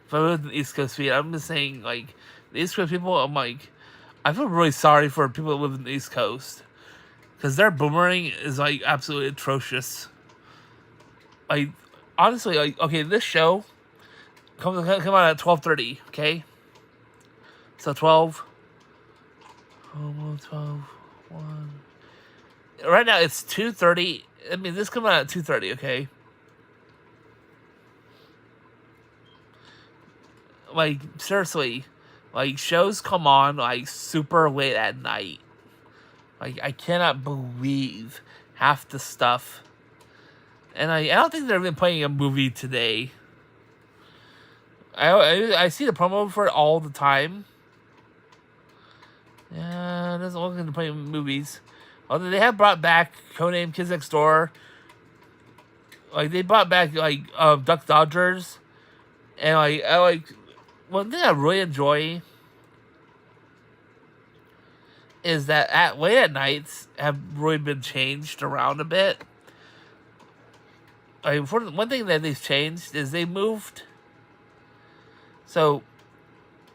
If I lived in the East Coast feed, I'm just saying, like, the East Coast people, I'm like, I feel really sorry for people that live in the East Coast. Because their Boomerang is, like, absolutely atrocious. Like, honestly, like, okay, this show come out at 12:30, okay? So 12, 12, 1. Right now it's 2:30. I mean, this comes out at 2:30, okay? Like, seriously, like, shows come on like super late at night. Like, I cannot believe half the stuff. And I don't think they're even playing a movie today. I see the promo for it all the time. Yeah, it doesn't look like they're playing movies. Although they have brought back Codename Kids Next Door. Like, they brought back, like, Duck Dodgers. And, like, one thing I really enjoy is that late at nights have really been changed around a bit. Like, one thing that they've changed is they moved. So,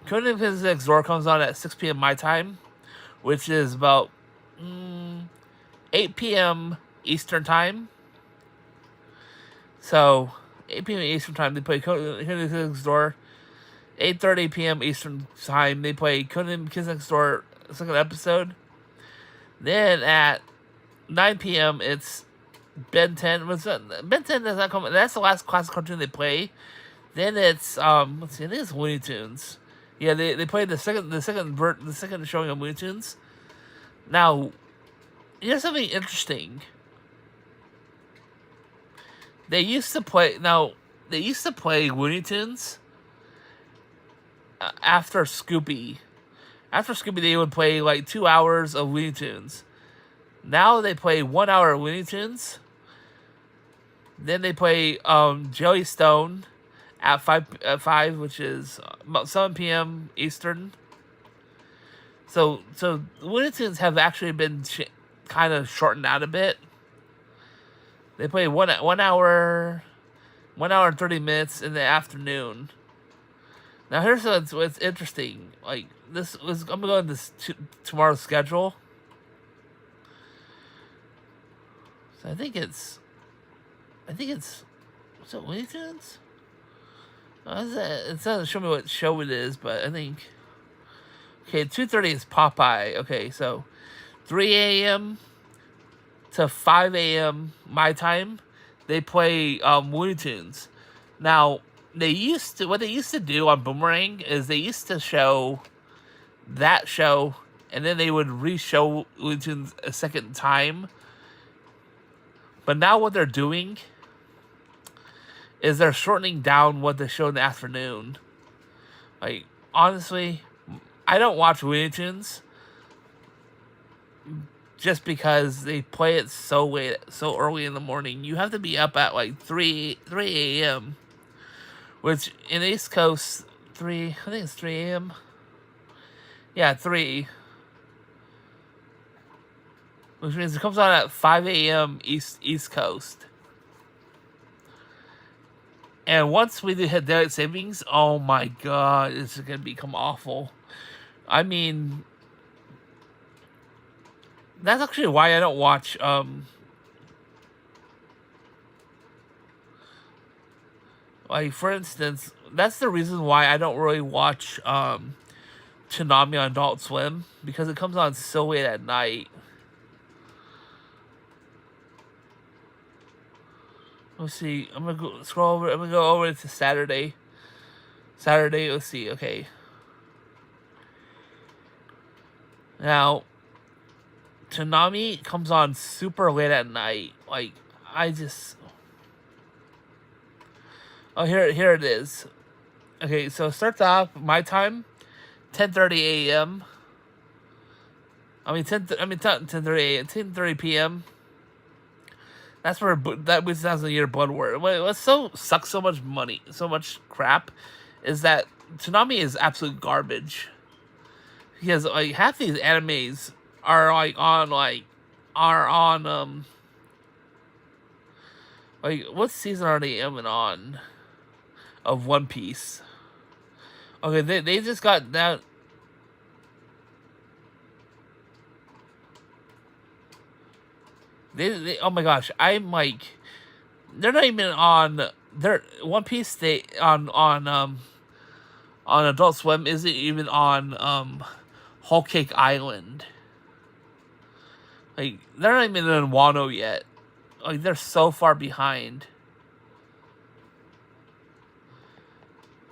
Codename Kids Next Door comes on at 6 p.m. my time, which is about 8 p.m. Eastern time. So, 8 p.m. Eastern time, they play Codename Kids Next Door. 8:30 p.m. Eastern time, they play Codename Kids Next Door second episode. Then at 9 p.m., it's Ben 10. Ben 10 does not come. That's the last classic cartoon they play. Then it's let's see, I think it's Looney Tunes. Yeah, they played the second showing of Looney Tunes. Now, here's something interesting. They used to play Looney Tunes after Scooby. After Scooby, they would play like 2 hours of Looney Tunes. Now they play 1 hour of Looney Tunes. Then they play Joey Stone at 5, which is about 7 p.m. Eastern. So Looney Tunes have actually been kind of shortened out a bit. They play 1 hour and 30 minutes in the afternoon. Now here's what's interesting. Like I'm going to tomorrow's schedule. So I think it's. What's it, Looney Tunes? It doesn't show me what show it is, but I think. Okay, 2:30 is Popeye. Okay, so 3 a.m. to 5 a.m. my time, they play Looney Tunes. Now, what they used to do on Boomerang is they used to show that show, and then they would re-show Looney Tunes a second time. But now what they're doing is they're shortening down what they show in the afternoon. Like, honestly, I don't watch Looney Tunes just because they play it so late, so early in the morning. You have to be up at like 3 a.m., which in the East Coast, I think it's 3 a.m. Yeah, 3. Which means it comes on at 5 a.m. East Coast. And once we hit daylight savings, oh my god, it's going to become awful. I mean, that's actually why I don't watch, like, for instance, that's the reason why I don't really watch, Toonami on Adult Swim, because it comes on so late at night. Let's see. I'm gonna go scroll over. I'm gonna go over to Saturday. Let's see. Okay. Now, Toonami comes on super late at night. Like, oh, here it is. Okay, so it starts off my time, 10:30 a.m. I mean 10:30 a.m. 10:30 p.m. That's where that was 2000-year Blood War. What sucks so much money, so much crap, is that Toonami is absolute garbage. Because like half these animes are on like what season are they even on of One Piece? Okay, they just got that. They oh my gosh, I'm like, they're not even on their One Piece. They on Adult Swim isn't even on Whole Cake Island. Like, they're not even in Wano yet. Like, they're so far behind.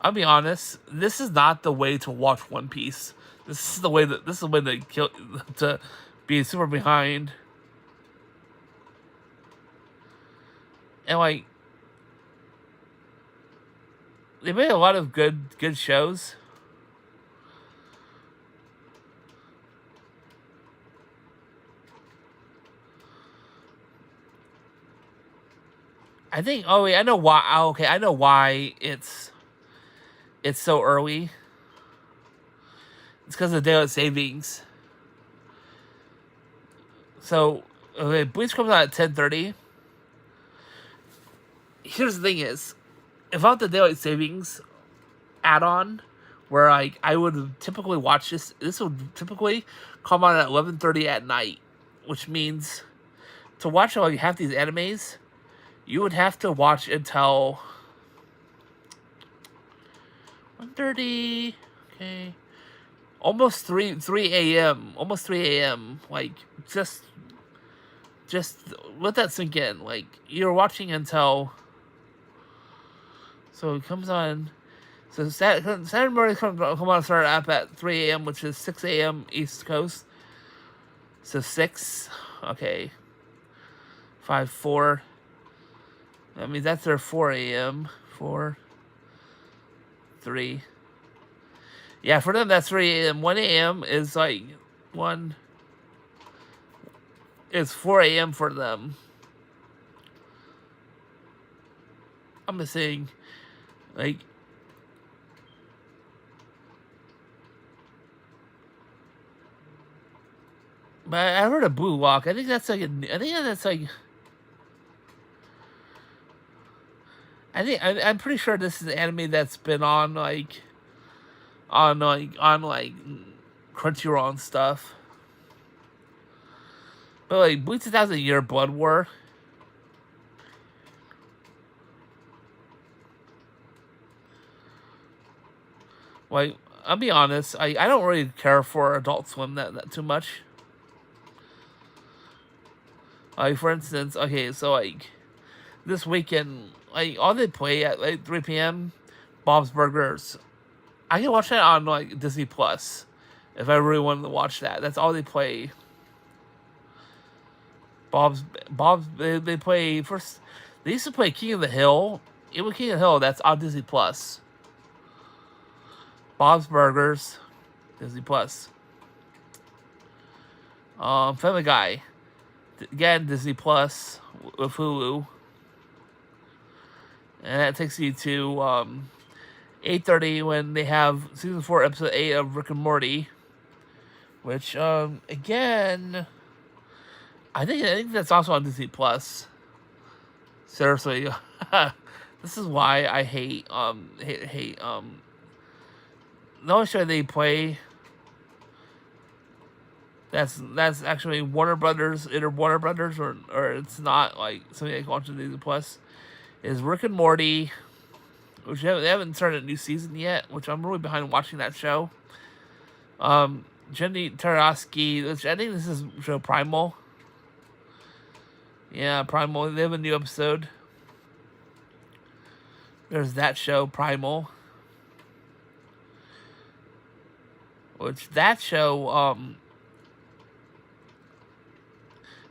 I'll be honest, this is not the way to watch One Piece. This is the way to be super behind. And like, they made a lot of good shows. I think. Oh wait, I know why. Okay, I know why it's so early. It's because of daylight savings. So, okay, Bleach comes out at 10:30. Here's the thing: is without the daylight savings add-on, where like I would typically watch this would typically come on at 11:30 at night, which means to watch like half these animes, you would have to watch until 1:30. Okay, almost 3 a.m. Almost 3 a.m. Like just let that sink in. Like, you're watching until. So it comes on. So Saturday morning come on, start up at 3 a.m., which is 6 a.m. East Coast. So 6, okay. 5, 4. I mean, that's their 4 a.m. 4, 3. Yeah, for them that's 3 a.m. 1 a.m. is like 1. It's 4 a.m. for them. I'm just saying, like, but I heard of Blue Lock. I think that's like I think that's like. I'm pretty sure this is an anime that's been on like Crunchyroll and stuff. But like Bleach 2000 Year Blood War. Like, I'll be honest, I don't really care for Adult Swim that too much. Like, for instance, okay, so like this weekend, like all they play at like 3 p.m. Bob's Burgers. I can watch that on like Disney Plus if I really wanted to watch that. That's all they play. Bob's they play first. They used to play King of the Hill. It was King of the Hill. That's on Disney Plus. Bob's Burgers, Disney Plus. Family Guy, again Disney Plus with Hulu, and that takes you to 8:30 when they have season 4, episode 8 of Rick and Morty, which again, I think that's also on Disney Plus. Seriously, this is why I hate the only show they play that's actually Warner Brothers, either Warner Brothers or it's not like something I can watch on Disney Plus, is Rick and Morty, which they haven't started a new season yet, which I'm really behind watching that show. Jenny Taraski, which I think this is show Primal. Yeah, Primal. They have a new episode. There's that show, Primal. Which that show,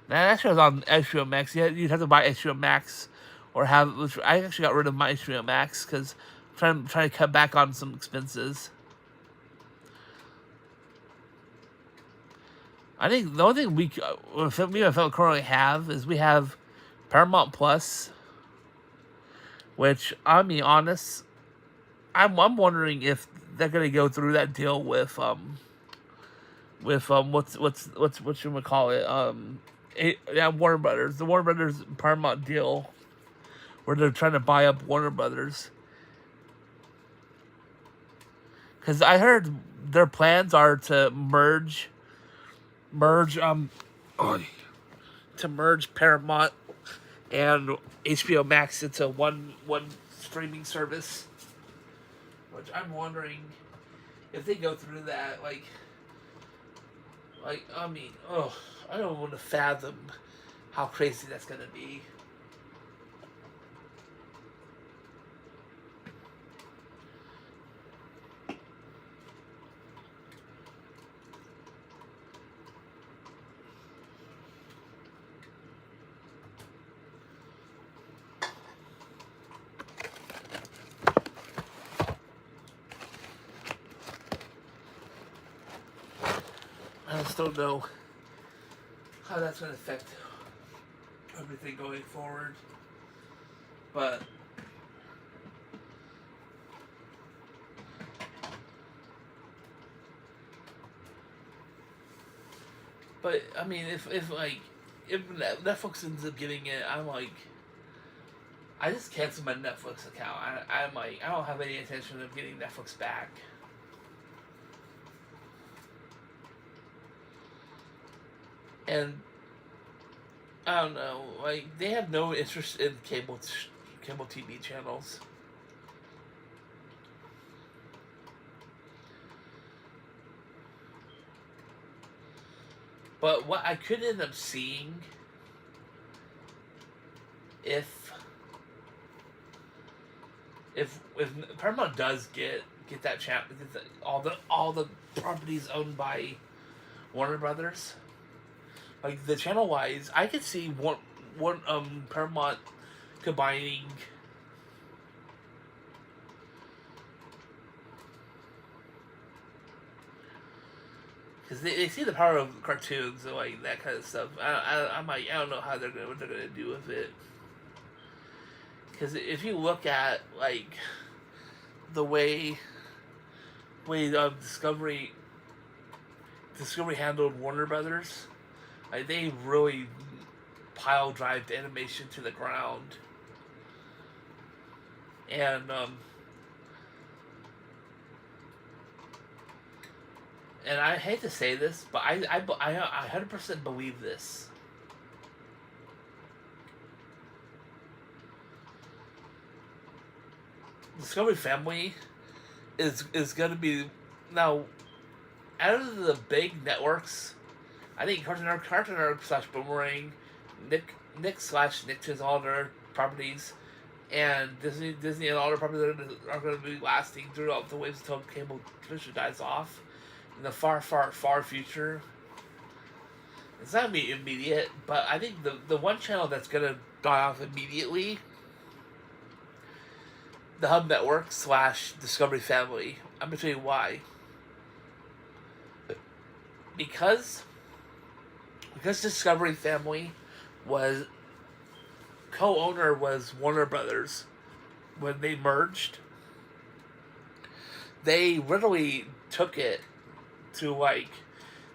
that show's on HBO Max. Yeah, you'd have to buy HBO Max or have. Which I actually got rid of my HBO Max because I'm trying to cut back on some expenses. I think the only thing me and Phil currently have is we have Paramount Plus, which I'll be honest, I'm wondering if they're gonna go through that deal with what you would call it Warner Brothers, the Warner Brothers Paramount deal, where they're trying to buy up Warner Brothers. Because I heard their plans are to merge Paramount and HBO Max into one streaming service. Which I'm wondering if they go through that, I mean, I don't want to fathom how crazy that's gonna be. I just don't know how that's going to affect everything going forward. But I mean, if Netflix ends up getting it, I'm like, I just cancel my Netflix account. I'm like, I don't have any intention of getting Netflix back. And I don't know, like they have no interest in cable TV channels. But what I could end up seeing if Paramount does get that channel, all the properties owned by Warner Brothers, like the channel wise, I could see one Paramount combining because they see the power of cartoons and like that kind of stuff. I'm like, I don't know what they're gonna do with it. Because if you look at like the way Discovery handled Warner Brothers, like they really pile drived animation to the ground, and I hate to say this, but I 100% believe this. Discovery Family is going to be now out of the big networks. I think Cartoon Network slash Boomerang, Nick slash Nicktoons, all their properties, and Disney and all their properties are going to be lasting throughout the waves until cable tradition dies off in the far, far, far future. It's not going to be immediate, but I think the one channel that's going to die off immediately, the Hub Network slash Discovery Family. I'm going to tell you why. Because Discovery Family was co-owner was Warner Brothers when they merged. They literally took it to like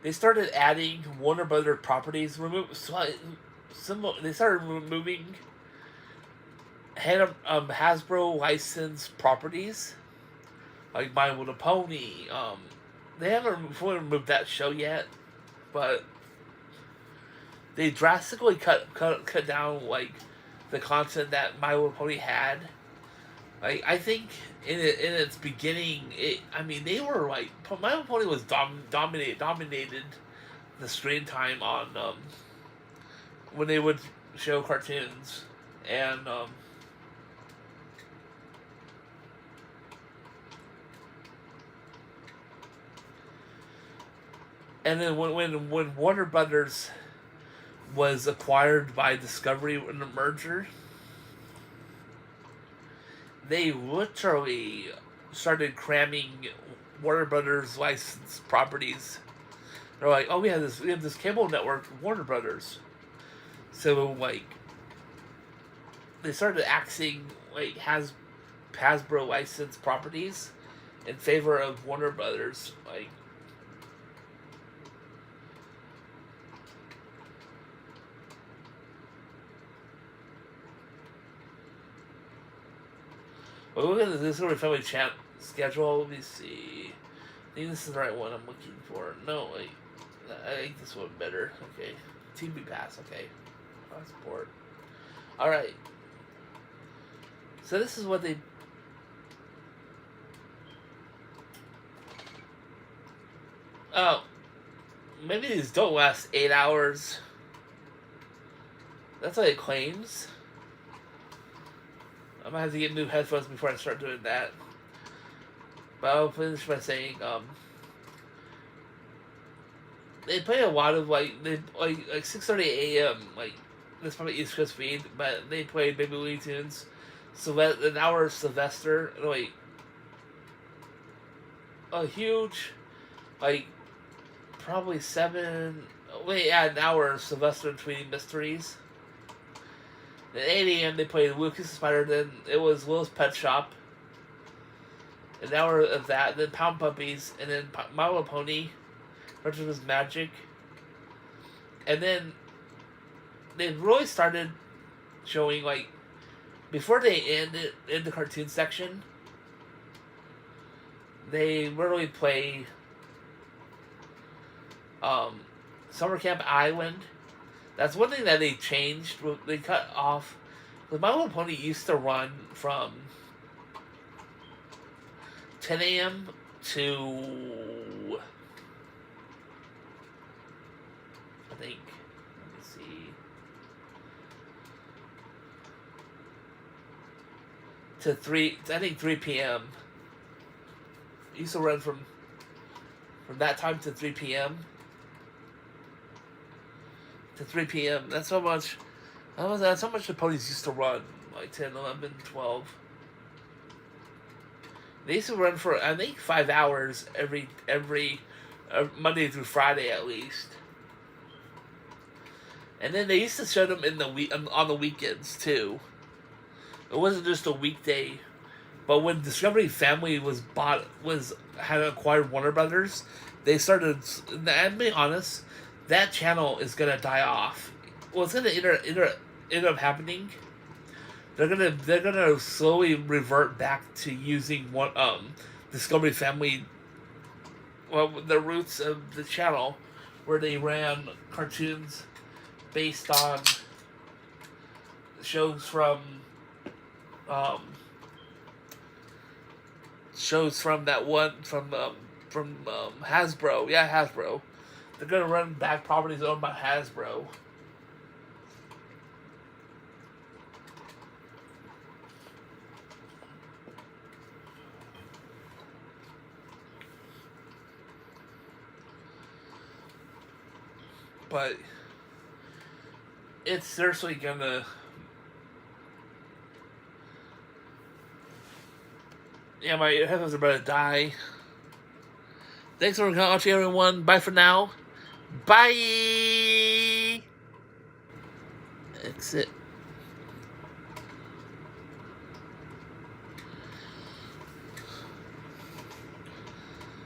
they started adding Warner Brothers properties. They started removing Hasbro licensed properties like My Little Pony. They haven't fully removed that show yet, but they drastically cut down like the content that My Little Pony had. Like I think in its beginning, they were like My Little Pony was dominated the screen time on when they would show cartoons, and then when Warner Brothers was acquired by Discovery in the merger, they literally started cramming Warner Brothers licensed properties. They're like, oh, we have this cable network, Warner Brothers. So like, they started axing like Hasbro licensed properties in favor of Warner Brothers. Like, well, look at this Discovery Family chat schedule. Let me see. I think this is the right one I'm looking for. No, wait. I think this one better. Okay. TV Pass. Okay. Passport. Alright. So this is what they... Oh. Maybe these don't last 8 hours. That's what it claims. I might have to get new headphones before I start doing that. But I'll finish by saying, they play a lot of like 6:30 a.m. like this probably East Coast feed, but they play Baby Looney Tunes. So that an hour of Sylvester, a huge, like probably an hour of Sylvester and Tweety Mysteries. At 8 a.m. they played Lucas the Spider, then it was Will's Pet Shop. An hour of that, then Pound Puppies, and then My Little Pony, Richard's Magic. And then they really started showing, like, before they ended in the cartoon section, they literally play Summer Camp Island. That's one thing that they changed. They cut off. My Little Pony used to run from 10 a.m. to, I think, let me see, to 3 p.m. It used to run from that time to 3 p.m. to 3 p.m. That's how much the ponies used to run, like 10, 11, 12. They used to run for, I think, 5 hours every Monday through Friday at least. And then they used to show them on the weekends too. It wasn't just a weekday. But when Discovery Family had acquired Warner Brothers, they started. And to be honest, that channel is gonna die off. What's gonna end up happening? They're gonna slowly revert back to using one Discovery Family, well, the roots of the channel, where they ran cartoons based on shows from um, that one from Hasbro. Yeah, Hasbro. They're gonna run back properties owned by Hasbro. But it's seriously gonna. Yeah, my headphones are about to die. Thanks for watching, everyone. Bye for now. Bye. Exit.